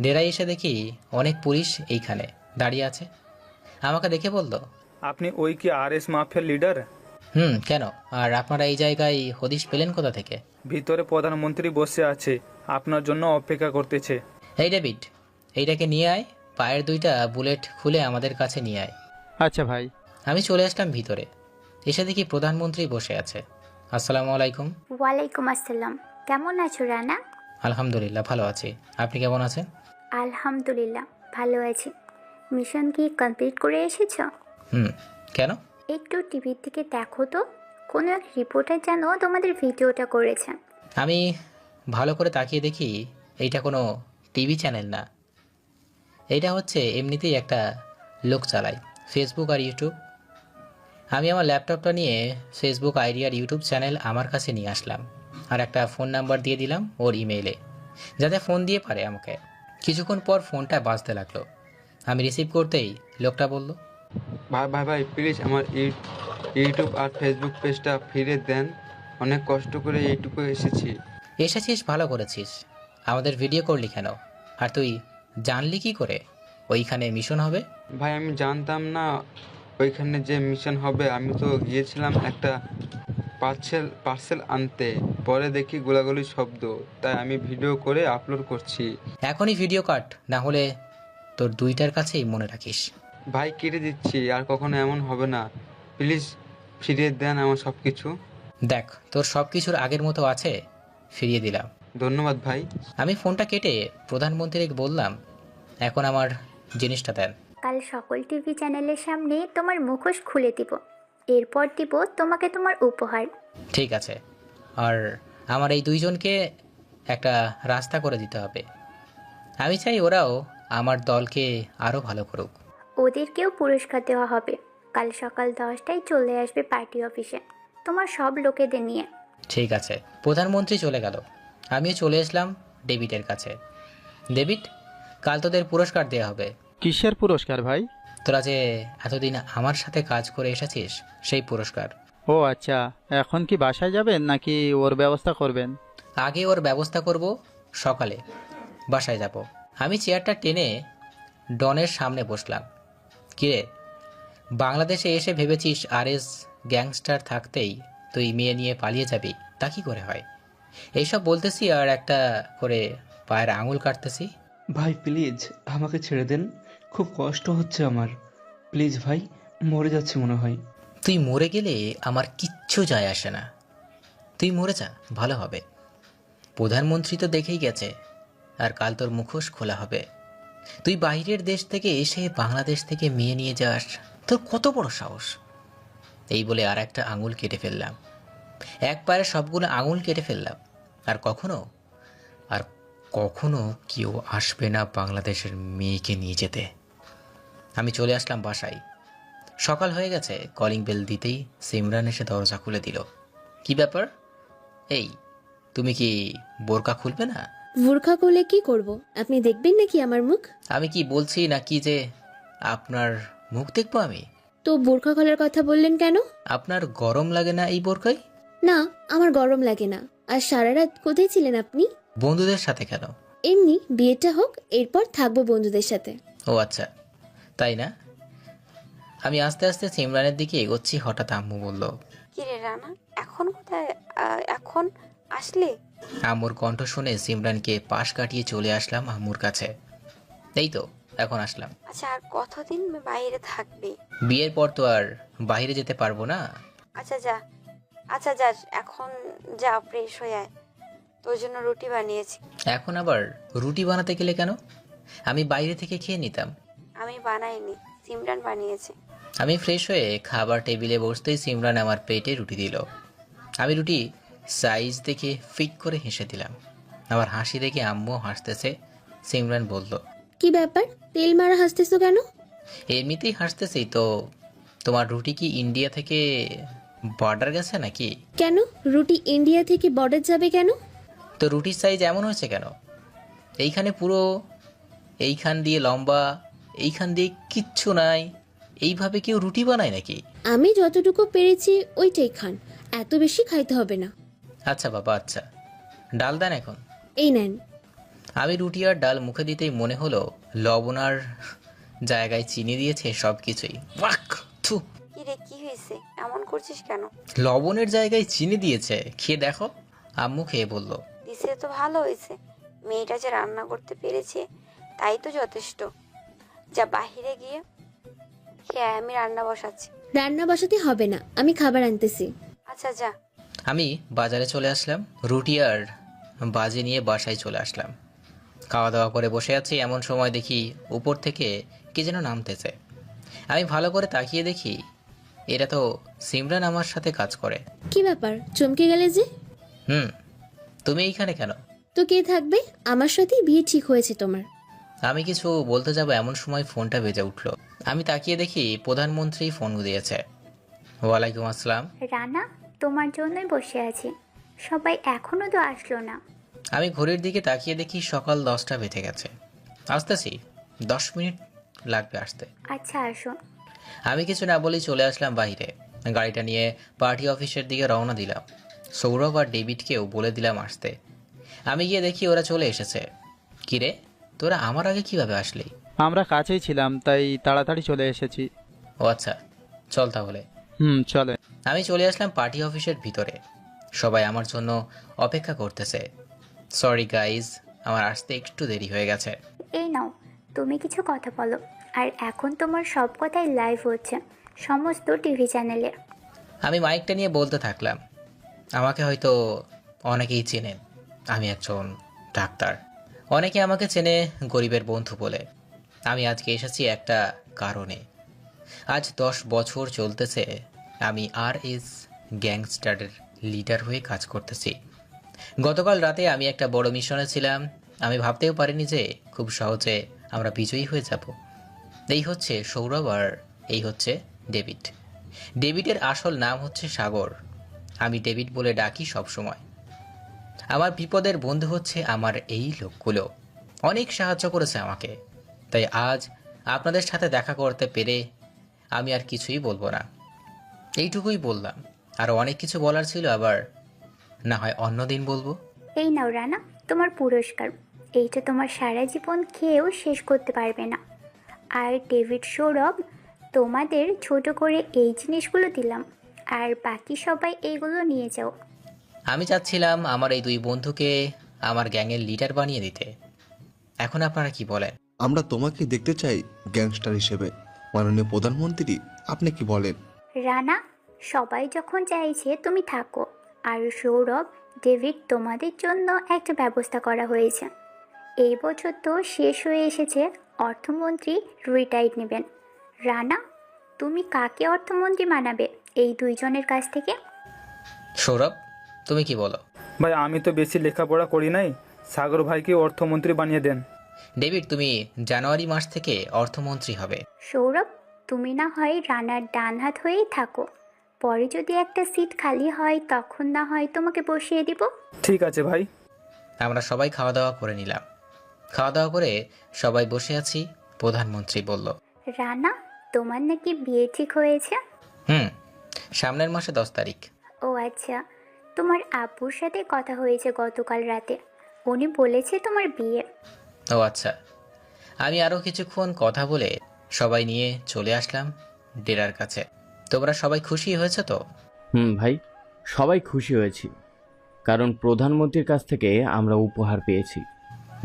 ডেরায় এসে দেখি অনেক পুলিশ এইখানে দাঁড়িয়ে আছে। আমাকে দেখে বলল,
আপনি ওই কি RS মাফিয়ার লিডার?
কেন? আর আপনারা এই জায়গায় হদিশ পেলেন কোথা থেকে?
ভিতরে প্রধানমন্ত্রী বসে আছে, আপনার জন্য অপেক্ষা করতেছে।
এই ডেভিড, এইটাকে নিয়ে আয়, পায়ের 2টা বুলেট খুলে আমাদের কাছে নিয়ে আয়।
আচ্ছা ভাই।
আমি চলে আসলাম ভিতরে। এসে দেখি প্রধানমন্ত্রী বসে আছে। আসসালামু আলাইকুম।
ওয়ালাইকুম আসসালাম। কেমন আছো রানা?
আলহামদুলিল্লাহ ভালো আছি, আপনি কেমন আছেন?
আলহামদুলিল্লাহ ভালো আছি। মিশন কি কমপ্লিট করে এসেছো?
কেন?
একটু টিভির দিকে দেখো তো, কোনো এক রিপোর্টার যেন তোমাদের ভিডিওটা করেছে।
আমি ভালো করে তাকিয়ে দেখি এইটা কোনো টিভি চ্যানেল না, এইটা হচ্ছে এমনিতেই একটা লোক চালায় ফেসবুক আর ইউটিউব। আমি আমার ল্যাপটপটা নিয়ে ফেসবুক আইডি আর ইউটিউব চ্যানেল আমার কাছে নিয়ে আসলাম, আর একটা ফোন নাম্বার দিয়ে দিলাম ওর ইমেইলে, যাতে ফোন দিয়ে পারে আমাকে। কিছুক্ষণ পর ফোনটা বাজতে লাগলো। আমি রিসিভ করতেই লোকটা বলল,
ভাই প্লিজ আমার ইউটিউব আর ফেসবুক পেজটা ফিরে দেন, অনেক কষ্ট করে এইটুকু
এসেছিস ভালো করেছিস, আমাদের ভিডিও করলি কেন? আর তুই জানলি কি করে ওইখানে মিশন হবে?
ভাই আমি জানতাম না ওইখানে যে মিশন হবে। আমি তো গিয়েছিলাম একটা পার্সেল আনতে, পরে দেখি গোলাগুলি শব্দ, তাই আমি ভিডিও করে আপলোড করছি।
এখনই ভিডিও কাট, না হলে তোর 2টার কাছেই মনে রাখিস।
ভাই কেটে দিচ্ছি, আর কখনো এমন হবে না, প্লিজ ফিরিয়ে দেন আমার সব কিছু।
দেখ তোর সব কিছুর আগের মতো আছে, ফিরিয়ে দিলাম।
ধন্যবাদ ভাই।
আমি ফোনটা কেটে প্রধানমন্ত্রীকে বললাম, এখন আমার জিনিসটা দেন।
কাল সকল টিভি চ্যানেলের সামনে তোমার মুখোশ খুলে দিব, এরপর দিব তোমাকে তোমার উপহার।
ঠিক আছে, আর আমার এই 2জনকে একটা রাস্তা করে দিতে হবে। আমি চাই ওরাও আমার দলকে আরও ভালো করুক।
ওদেরকেও পুরস্কার দেওয়া হবে। কাল সকাল 10টায় চলে আসবে পার্টি অফিসে তোমার সব লোকেদের নিয়ে।
ঠিক আছে। প্রধানমন্ত্রী চলে গেল, আমিও চলে আসলাম ডেভিডের কাছে। ডেভিড, কাল তোদের পুরস্কার দেওয়া হবে।
কিসের পুরস্কার ভাই?
তোরা যে এতদিন আমার সাথে কাজ করে এসেছিস সেই পুরস্কার।
ও আচ্ছা, এখন কি বাসায় যাবেন নাকি ওর ব্যবস্থা করবেন?
আগে ওর ব্যবস্থা করব, সকালে বাসায় যাব। আমি চেয়ারটা টেনে ডনের সামনে বসলাম। কিরে, বাংলাদেশে এসে ভেবেছিস RS গ্যাংস্টার থাকতেই তুই মেয়ে নিয়ে পালিয়ে যাবি? তা কি করে হয়? এইসব বলতেছি আর একটা করে পায়ের আঙুল কাটতেছি।
ভাই প্লিজ আমাকে ছেড়ে দেন, খুব কষ্ট হচ্ছে আমার, প্লিজ ভাই, মরে যাচ্ছে মনে হয়।
তুই মরে গেলে আমার কিচ্ছু যায় আসে না, তুই মরে যা, ভালো হবে। প্রধানমন্ত্রী তো দেখেই গেছে, আর কাল তোর মুখোশ খোলা হবে। তুই বাইরের দেশ থেকে এসে বাংলাদেশ থেকে মেয়ে নিয়ে যাস, তোর কত বড় সাহস? এই বলে আর একটা আঙুল কেটে ফেললাম, এক পায়ের সবগুলো আঙুল কেটে ফেললাম। আর কখনো কেউ আসবে না বাংলাদেশের মেয়েকে নিয়ে যেতে। আমি চলে আসলাম বাসায়। সকাল হয়ে গেছে। কলিং বেল দিতেই সিমরান এসে দরজা খুলে দিল। কি ব্যাপার? এই, তুমি কি বোরকা খুলবে না?
বোরকা করলে কি করব? আপনি দেখবেন নাকি আমার মুখ?
আমি কি বলছি নাকি যে আপনার মুখ দেখবো আমি?
তো বোরকা খোলার কথা বললেন কেন?
আপনার গরম লাগে না এই বোরকায়?
না, আমার গরম লাগে না। আর সারা রাত কোথায় ছিলেন আপনি?
বন্ধুদের সাথে। কেন?
এমনি, বিয়েটা হোক, এরপর থাকবো বন্ধুদের সাথে।
ও আচ্ছা, তাই না? আমি আস্তে আস্তে সিমরানের দিকে এগোচ্ছি, হঠাৎ আম্মু বলল,
কি রে রানা, এখন কোথায়? এখন আসলি?
আম্মুর কণ্ঠ শুনে সিমরানকে পাশ কাটিয়ে চলে আসলাম আম্মুর কাছে। এই তো এখন আসলাম।
আচ্ছা, আর কতদিন বাইরে থাকবি?
বিয়ের পর তো আর বাইরে যেতে পারবো না।
আচ্ছা যা, এখন যা, ফ্রেশ হয়ে আয়, তোর জন্য রুটি বানিয়েছি।
এখন আবার রুটি বানাতে গেলে কেন? আমি বাইরে থেকে খেয়ে নিতাম।
আমি বানাইনি, সিমরান বানিয়েছে।
আমি ফ্রেশ হয়ে খাবার টেবিলে বসতেই সিমরান আমার পেটে রুটি দিল। আমি রুটি সাইজ দেখে ফিট করে হেসে দিলাম। আমার হাসি দেখে আম্মু হাসতেছে। সিমরান বলল,
কি ব্যাপার, তেল মারা হাসতেছো কেন?
এমনিতেই হাসতেছি তো। তোমার রুটি কি ইন্ডিয়া থেকে বর্ডার গেছে নাকি?
কেন, রুটি ইন্ডিয়া থেকে বর্ডার যাবে কেন?
তো রুটির সাইজ এমন হয়েছে কেন? এইখানে পুরো এইখান দিয়ে লম্বা, এইখান দিয়ে কিচ্ছু নাই। এইভাবে কেউ রুটি বানায় নাকি?
আমি যতটুকু পেরেছি ওইটাই খান, এত বেশি খাইতে হবে না।
আচ্ছা বাবা, আচ্ছা। ডাল দেন এখন।
এই নেন।
আমি রুটি আর ডাল মুখে দিতেই মনে হলো লবণার জায়গায় চিনি দিয়েছে সব কিছুই। থু,
কি রে, কি হয়েছে? এমন করছিস কেন?
লবণের জায়গায় চিনি দিয়েছে, খেয়ে দেখো। আম্মু খেয়ে বলল,
দিছে তো ভালো হয়েছে। মেয়েটা যে রান্না করতে পেরেছে তাই তো যথেষ্ট। যা বাহিরে গিয়ে হ্যাঁ, আমি রান্না বসাচ্ছি।
রান্না বসাতে হবে না, আমি খাবার আনতেছি।
আচ্ছা যা।
আমি বাজারে চলে আসলাম, রুটি আর বাজি নিয়ে বাসায় চলে আসলাম। খাওয়া দাওয়া করে বসে আছি, এমন সময় দেখি উপর থেকে কি যেন নামতেছে। আমি ভালো করে তাকিয়ে দেখি এটা তো সিমরান আমার সাথে কাজ করে।
কি ব্যাপার, চমকে গেলে যে?
তুমি এইখানে কেন?
তো কে থাকবে, আমার সাথেই বিয়ে ঠিক হয়েছে তোমার।
আমি কিছু বলতে যাব এমন সময় ফোনটা বেজে উঠল। আমি তাকিয়ে দেখি প্রধানমন্ত্রী ফোন দিয়েছে। ওয়ালাইকুম আসসালাম।
রানা, তোমার জন্যই বসে আছি। সবাই এখনো তো আসলো না।
আমি ঘড়ির দিকে তাকিয়ে দেখি সকাল 10টা বেজে গেছে। আসতেছি, 10 মিনিট লাগবে আসতে।
আচ্ছা আসো।
আমি কিছু না বলেই চলে আসলাম বাইরে। গাড়িটা নিয়ে পার্টি অফিসের দিকে রওনা দিলাম। সৌরভ আর ডেভিডকেও বলে দিলাম আসতে। আমি গিয়ে দেখি ওরা চলে এসেছে। কিরে, তোরা আমার আগে কিভাবে আসলি?
আমরা কাছেই ছিলাম, তাই তাড়াতাড়ি চলে এসেছি।
ও আচ্ছা, চল তাহলে।
চলে।
আমি চলে আসলাম পার্টি অফিসের ভিতরে। সবাই আমার জন্য অপেক্ষা করতেছে। সরি গাইজ, আমার আসতে একটু দেরি হয়ে গেছে।
এই নাও, তুমি কিছু কথা বলো। আর এখন তোমার সব কথাই লাইভ হচ্ছে সমস্ত টিভি চ্যানেলে।
আমি মাইকটা নিয়ে বলতে থাকলাম, আমাকে হয়তো অনেকেই চেনেন। আমি একজন ডাক্তার। অনেকে আমাকে চেনে গরিবের বন্ধু বলে। আমি আজকে এসেছি একটা কারণে। আজ 10 বছর চলতেছে আমি RS গ্যাংস্টারের লিডার হয়ে কাজ করতেছি। গতকাল রাতে আমি একটা বড় মিশনে ছিলাম। আমি ভাবতেও পারিনি যে খুব সহজে আমরা বিজয়ী হয়ে যাব। এই হচ্ছে সৌরভ আর এই হচ্ছে ডেভিড। ডেভিডের আসল নাম হচ্ছে সাগর। আমি ডেভিড বলে ডাকি সব সময়। আমার বিপদের বন্ধু হচ্ছে আমার এই লোকগুলো। অনেক সাহায্য করেছে আমাকে। তাই আজ আপনাদের সাথে দেখা করতে পেরে আমি আর কিছুই বলবো না, এইটুকুই বললাম। আর অনেক কিছু বলার ছিল, আবার না হয় অন্যদিন বলবো।
এই নাও রানা, তোমার পুরস্কার। এইটা তোমার সারা জীবন খেয়েও শেষ করতে পারবে না। আর ডেভিড, সৌরভ, তোমাদের ছোট করে এই জিনিসগুলো দিলাম। আর বাকি সবাই এইগুলো নিয়ে যাও।
আমি চাচ্ছিলাম আমার এই 2 বন্ধুকে আমার গ্যাংয়ের লিডার বানিয়ে দিতে। এখন আপনারা কি বলেন?
আমরা তোমাকে দেখতে চাই গ্যাংস্টার হিসেবে। মাননীয় প্রধানমন্ত্রী, আপনি কি বলেন?
রানা, সবাই যখন চাইছে তুমি থাকো। আর সৌরভ, ডেভিড, তোমাদের জন্য একটা ব্যবস্থা করা হয়েছে। এই বছর তো শেষ হয়ে এসেছে, অর্থমন্ত্রী রিটায়ার্ড নেবেন। রানা, তুমি কাকে অর্থমন্ত্রী বানাবে এই 2 জনের কাছ থেকে?
সৌরভ, তুমি কি বলো?
ভাই, আমি তো বেশি লেখাপড়া করি নাই, সাগর ভাইকে অর্থমন্ত্রী বানিয়ে দেন।
ডেভিড, তুমি জানুয়ারি মাস থেকে অর্থমন্ত্রী হবে।
সৌরভ, তুমি না হয় রানার ডান হাত হয়েই থাকো। পরে যদি একটা সিট খালি হয় তখন না হয় তোমাকে বসিয়ে দিব।
ঠিক আছে ভাই।
আমরা সবাই খাওয়া দাওয়া করে নিলাম। খাওয়া দাওয়া করে সবাই বসে আছি। প্রধানমন্ত্রী বলল,
রানা, তোমার নাকি বিয়ে ঠিক হয়েছে?
সামনের মাসে 10 তারিখ।
ও আচ্ছা, তোমার আব্বুর সাথে কথা হয়েছে গতকাল রাতে। উনি বলেছে তোমার বিয়ে।
ও আচ্ছা। আমি আরও কিছুক্ষণ কথা বলে সবাই নিয়ে চলে আসলাম ডেরার কাছে। তোমরা সবাই খুশি হয়েছে তো?
ভাই, সবাই খুশি হয়েছি, কারণ প্রধানমন্ত্রীর কাছ থেকে আমরা উপহার পেয়েছি।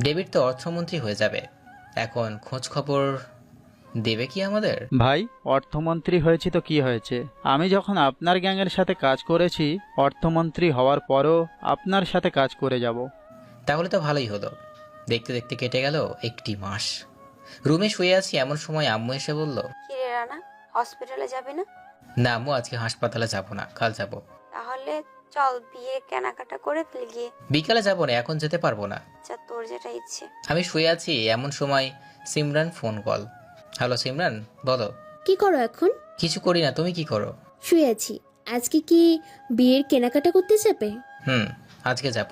ডেভিড তো অর্থমন্ত্রী হয়ে যাবে। এখন খোঁজ খবর দেবে কি আমাদের?
ভাই, অর্থমন্ত্রী হয়েছি তো কি হয়েছে? আমি যখন আপনার গ্যাংয়ের সাথে কাজ করেছি, অর্থমন্ত্রী হওয়ার পরও আপনার সাথে কাজ করে যাব।
তাহলে তো ভালোই হলো। দেখতে দেখতে কেটে গেল 1টি মাস। রুমে শুয়ে আছি, এমন সময় আম্মু এসে বলল,
কিরে রানা, হসপিটালে যাবি না?
না আম্মু, আজকে হাসপাতালে যাব না, কাল যাব।
তাহলে চল বিয়ে কেনাকাটা করে ফেলে গিয়ে।
বিকালে যাব না, এখন যেতে পারবো না।
আচ্ছা, তোর যেটা ইচ্ছে।
আমি শুয়ে আছি, এমন সময় Simran phone call. Hello Simran, বলো।
কি করো এখন?
কিছু করি না, তুমি কি করো?
শুয়ে আছি। আজকে কি বিয়ের কেনাকাটা করতে যাবে?
আজকে যাব।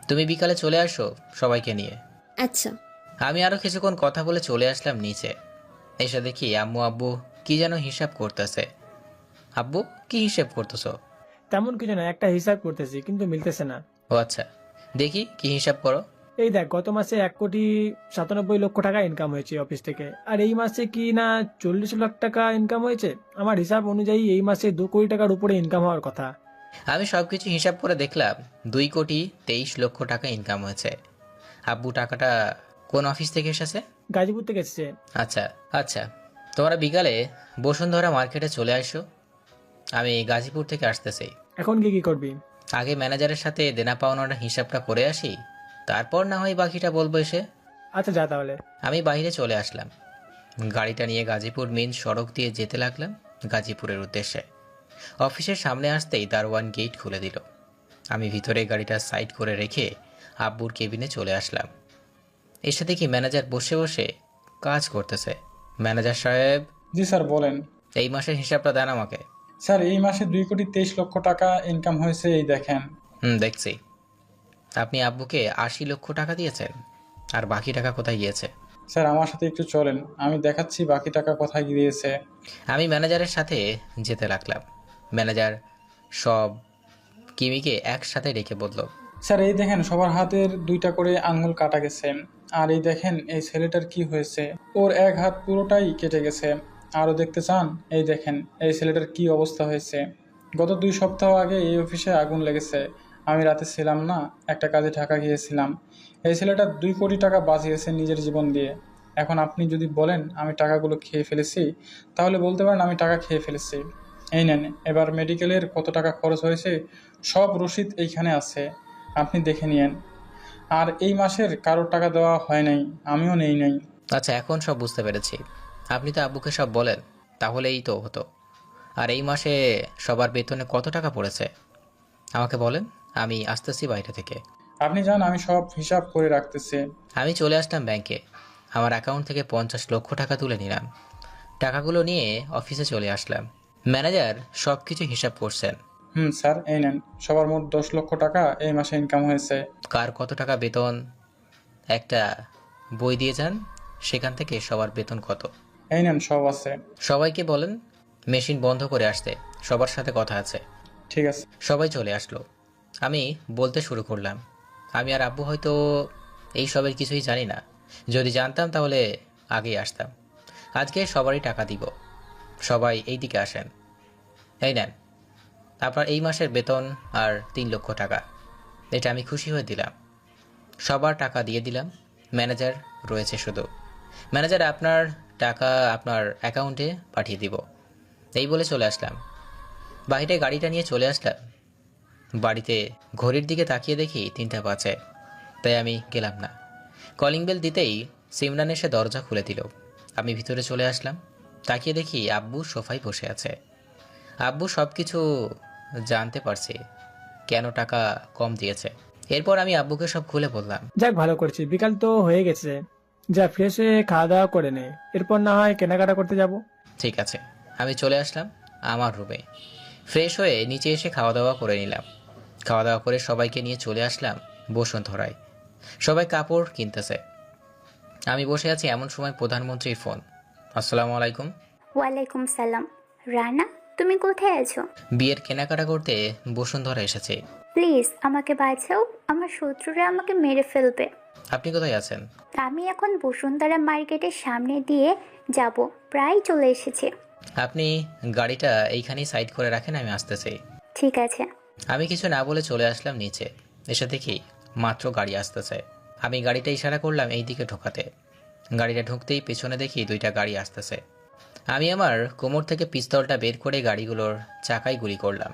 তুমি বিকালে চলে আসো সবাইকে নিয়ে।
আচ্ছা।
আমি আরো কিছুক্ষণ কথা বলে চলে আসলাম নিচে। এসে দেখি আব্বু কি যেন হিসাব করতেছে। আব্বু, কি হিসাব করতেছো?
তেমন কিছু না, একটা হিসাব করতেছি কিন্তু মিলতেছে না।
ও আচ্ছা, দেখি কি হিসাব করো।
এই দেখ, গত মাসে 1,97,00,000 টাকা ইনকাম হয়েছে অফিস থেকে, আর এই মাসে কি না 40 লাখ টাকা ইনকাম হয়েছে। আমার হিসাব অনুযায়ী এই মাসে 2 কোটি টাকার উপরে ইনকাম হওয়ার কথা।
আমি সবকিছু হিসাব করে দেখলাম 2,23,00,000 টাকা ইনকাম হয়েছে। আব্বু, টাকাটা কোন অফিস থেকে এসেছে?
গাজীপুর থেকে এসেছে।
আচ্ছা আচ্ছা, তোমরা বিকালে বসুন্ধরা মার্কেটে চলে আসো। আমি গাজীপুর থেকে আসতেছি।
এখন কি করবি?
আগে ম্যানেজারের সাথে দেনা পাওনার হিসাবটা করে আসি, তারপর না হয় বাকিটা বলবো এসে।
আচ্ছা, যা তাহলে।
আমি বাইরে চলে আসলাম। গাড়িটা নিয়ে গাজীপুর মেন সড়ক দিয়ে যেতে লাগলাম গাজীপুরের উদ্দেশ্যে। অফিসের সামনে আসতেই দারোয়ান গেট খুলে দিল। আমি ভিতরে গাড়িটা সাইড করে রেখে আব্বুর কেবিনে চলে আসলাম। এসে দেখি ম্যানেজার বসে বসে কাজ করতেছে। ম্যানেজার সাহেব।
জি স্যার, বলেন।
এই মাসের হিসাবটা দেন আমাকে।
স্যার, এই মাসে 2,23,00,000 টাকা ইনকাম হয়েছে, এই দেখেন।
দেখছি। আপনি আব্বুকে 80 লক্ষ টাকা দিয়েছেন, আর বাকি টাকা কোথায় গিয়েছে?
স্যার, আমার সাথে একটু চলেন, আমি দেখাচ্ছি বাকি টাকা কোথায় গিয়েছে।
আমি ম্যানেজারের সাথে যেতে লাগলাম। ম্যানেজার সব কিমিকে একসাথে রেখে বলল,
স্যার এই দেখেন, সবার হাতের 2টা করে আঙ্গুল কাটা গেছে। আর এই দেখেন এই ছেলেটার কি হয়েছে, ওর এক হাত পুরোটাই কেটে গেছে। আরও দেখতে চান? এই দেখেন এই ছেলেটার কি অবস্থা হয়েছে। গত 2 সপ্তাহ আগে এই অফিসে আগুন লেগেছে। আমি রাতে ছিলাম না, একটা কাজে ঢাকা গিয়েছিলাম। এই ছেলেটা 2 কোটি টাকা বাঁচিয়েছে নিজের জীবন দিয়ে। এখন আপনি যদি বলেন আমি টাকাগুলো খেয়ে ফেলেছি, তাহলে বলতে পারেন আমি টাকা খেয়ে ফেলেছি। এই নেন, এবার মেডিকেলের কত টাকা খরচ হয়েছে সব রসিদ এইখানে আছে, আপনি দেখে নিয়েন। আর এই মাসের কারোর টাকা দেওয়া হয় নাই, আমিও নেই নাই।
আচ্ছা, এখন সব বুঝতে পেরেছি। আপনি তো আব্বুকে সব বলেন, তাহলেই তো হতো। আর এই মাসে সবার বেতনে কত টাকা পড়েছে আমাকে বলেন, আমি আসতেছি বাইরে থেকে।
আপনি যান, আমি সব হিসাব করে রাখতেছি।
আমি চলে আসলাম ব্যাংকে। আমার অ্যাকাউন্ট থেকে 50 লক্ষ টাকা তুলে নিলাম। টাকাগুলো নিয়ে অফিসে চলে আসলাম। ম্যানেজার সব কিছু হিসাব করছেন।
স্যার, এই নেন, সবার মোট 10 লক্ষ টাকা এই মাসে ইনকাম হয়েছে।
কার কত টাকা বেতন একটা বই দিয়ে যান, সেখান থেকে সবার বেতন কত।
এই নেন, সব আছে।
সবাইকে বলেন মেশিন বন্ধ করে আসতে, সবার সাথে কথা আছে।
ঠিক আছে।
সবাই চলে আসলো। আমি বলতে শুরু করলাম, আমি আর আব্বু হয়তো এই সবের কিছুই জানি না। যদি জানতাম তাহলে আগেই আসতাম। আজকে সবারই টাকা দিব, সবাই এই দিকে আসেন। এই নেন আপনার এই মাসের বেতন আর 3 লক্ষ টাকা। এটা আমি খুশি হয়ে দিলাম। সবার টাকা দিয়ে দিলাম। ম্যানেজার রয়েছে শুধু। ম্যানেজার আপনার টাকা আপনার অ্যাকাউন্টে পাঠিয়ে দিব, এই বলে চলে আসলাম। বাইরে গাড়িটা নিয়ে চলে আসলাম। বাড়িতে ঘড়ির দিকে তাকিয়ে দেখি 3টা বাজে, তাই আমি গেলাম না। কলিং বেল দিতেই সিমরান এসে দরজা খুলে দিল। আমি ভিতরে চলে আসলাম। তাকিয়ে দেখি আব্বু সোফায় বসে আছে। আব্বু সব কিছু জানতে পারছে কেন টাকা কম দিয়েছে। এরপর আমি আব্বুকে সব খুলে বললাম।
যাক, ভালো করছি, বিকাল তো হয়ে গেছে, যা ফ্রেশ হয়ে খাওয়া দাওয়া করে নে, এরপর না হয় কেনাকাটা করতে যাব।
ঠিক আছে। আমি চলে আসলাম আমার রুমে। ফ্রেশ হয়ে নিচে এসে খাওয়া দাওয়া করে নিলাম। খাওয়া দাওয়া করে সবাইকে নিয়ে চলে আসলাম বসুন্ধরায়। সবাই কাপড় কিনতেছে। আমি বসে আছি, এমন সময় প্রধানমন্ত্রীর ফোন। আসসালামু আলাইকুম।
ওয়ালাইকুম সালাম। রানা, তুমি কোথায় আছো?
বিয়ের কেনাকাটা করতে বসুন্ধরা এসেছে।
প্লিজ আমাকে বাঁচাও, আমার শত্রুরা আমাকে মেরে ফেলবে।
আপনি কোথায় আছেন?
আমি এখন বসুন্ধরা মার্কেটের সামনে দিয়ে যাব, প্রায় চলে এসেছি।
আপনি গাড়িটা এইখানেই সাইড করে রাখেন, আমি আসতেছি।
ঠিক আছে।
আমি কিছু না বলে চলে আসলাম নিচে। এসে দেখি মাত্র গাড়ি আসতেছে। আমি গাড়িটা ইশারা করলাম এই দিকে ঢোকাতে। গাড়িটা ঢুকতেই পেছনে দেখি 2টা গাড়ি আসতেছে। আমি আমার কোমর থেকে পিস্তলটা বের করে গাড়িগুলোর চাকায় গুলি করলাম।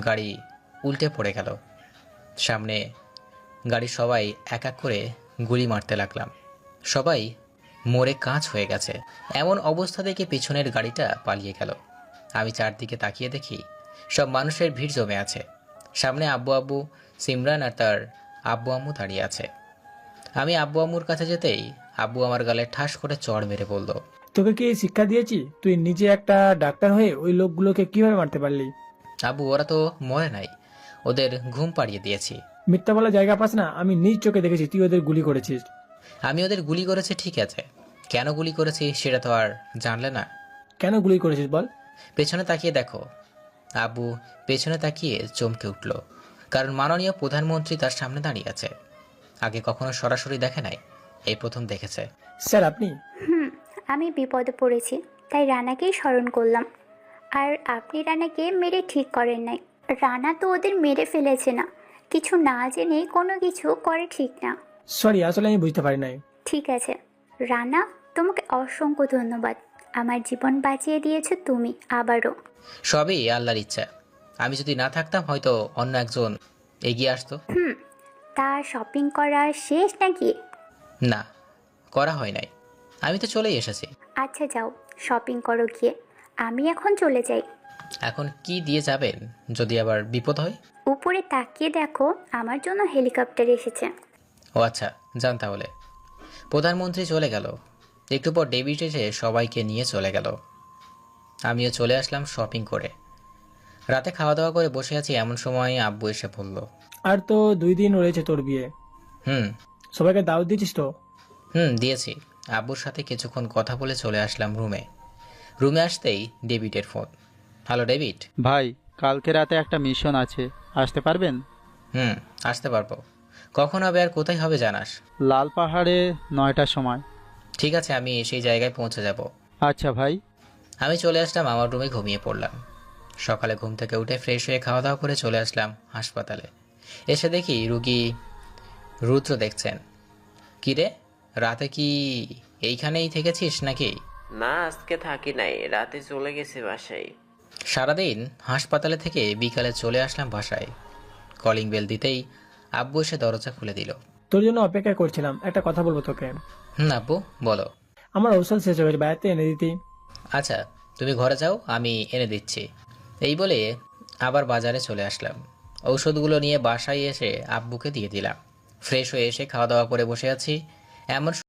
গাড়ি উল্টে পড়ে গেল। সামনে গাড়ির সবাই এক এক করে গুলি মারতে লাগলাম। সবাই মরে কাঁচ হয়ে গেছে। এমন অবস্থা দেখে পিছনের গাড়িটা পালিয়ে গেল। আমি চারদিকে তাকিয়ে দেখি সব মানুষের ভিড় জমে আছে। সামনে আব্বু সিমরান আর তার আব্বু আম্মু দাঁড়িয়ে আছে। আমি আব্বু আম্মুর কাছে যেতেই আব্বু আমার গালে ঠাস করে চড় মেরে বলল,
তোকে কি শিক্ষা দিয়েছি? তুই নিজে একটা ডাক্তার হয়ে ওই লোকগুলোকে কিভাবে মারতে পারলি?
আব্বু, ওরা তো মরে নাই, ওদের ঘুম পাড়িয়ে দিয়েছি।
মিথ্যা বলা জায়গা পাস না, আমি নিজ চোখে দেখেছি তুই ওদের গুলি করেছিস।
আমি ওদের গুলি করেছি ঠিক আছে, কেন গুলি করেছি সেটা তো আর জানলে না।
কেন গুলি করেছিস বল?
পেছনে তাকিয়ে দেখো। আব্বু পেছনে তাকিয়ে চমকে উঠল, কারণ মাননীয় প্রধানমন্ত্রী তার সামনে দাঁড়িয়ে আছে। আগে কখনো সরাসরি দেখে নাই, এই প্রথম দেখেছে।
স্যার আপনি?
আমি বিপদে পড়েছি তাই রানাকেই স্মরণ করলাম। আর আপনি রানাকে মেরে ঠিক করেন নাই। রানা তো ওদের মেরে ফেলেছে না, কিছু না জেনে কোনো কিছু করে ঠিক না।
সরি, আসলে আমি বুঝতে পারি নাই।
ঠিক আছে রানা, তোমাকে অসংখ্য ধন্যবাদ। আমার জীবন বাঁচিয়ে দিয়েছো তুমি আবারও।
সবই আল্লাহর ইচ্ছা। আমি যদি না থাকতাম হয়তো অন্য একজন এগিয়ে আসতো।
তা শপিং করা শেষ নাকি?
না, করা হয় নাই, আমি তো চলেই এসেছি।
আচ্ছা যাও শপিং করো গিয়ে, আমি এখন চলে যাই।
এখন কি দিয়ে যাবেন যদি আবার বিপদ হয়?
উপরে তাকিয়ে দেখো, আমার জন্য হেলিকপ্টার এসেছে।
ও আচ্ছা, যান তাহলে। প্রধানমন্ত্রী চলে গেল, একটু পর ডেভিড এসে সবাইকে নিয়ে চলে গেল। আমিও চলে আসলাম শপিং করে। রাতে খাওয়া দাওয়া করে বসে আছি, এমন সময় আব্বু এসে বলল,
আর তো 2 দিন রয়েছে তোর বিয়ে।
হুম
সবাইকে দাওয়াত দিয়েছিস তো?
দিয়েছি। আব্বুর সাথে কিছুক্ষণ কথা বলে চলে আসলাম রুমে আসতেই ডেভিডের ফোন। Hello David.
ভাই, কালকে রাতে একটা মিশন আছে, আসতে পারবেন?
আসতে পারবো। কখন হবে আর কোথায় হবে জানাস?
লাল পাহাড়ে 9টার সময়।
ঠিক আছে, আমি সেই জায়গায় পৌঁছে যাব।
আচ্ছা ভাই।
আমি চলে আসলাম আমার রুমে, ঘুমিয়ে পড়লাম। সকালে ঘুম থেকে উঠে ফ্রেশ হয়ে খাওয়া দাওয়া করে চলে আসলাম হাসপাতালে। এসে দেখি রুগী রুদ্র দেখছেন। কিরে, রাতে কি এইখানেই থেকেছিস নাকি?
না, আজকে থাকি নাই, রাতে চলে গেছি বাসায়।
সারাদিন হাসপাতালে থেকে বিকালে চলে আসলাম বাসায়। কলিং বেল দিতেই আব্বু এসে দরজা খুলে দিল।
তোর জন্য অপেক্ষা করছিলাম, একটা কথা বলবো তোকে।
আব্বু বলো।
আমার ঔষধ শেষ হয়ে গেছে, বাড়িতে এনে দিতি।
আচ্ছা, তুমি ঘরে যাও, আমি এনে দিচ্ছি। এই বলে আবার বাজারে চলে আসলাম। ঔষধগুলো নিয়ে বাসায় এসে আব্বুকে দিয়ে দিলাম। ফ্রেশ হয়ে এসে খাওয়া দাওয়া করে বসে আছি, এমন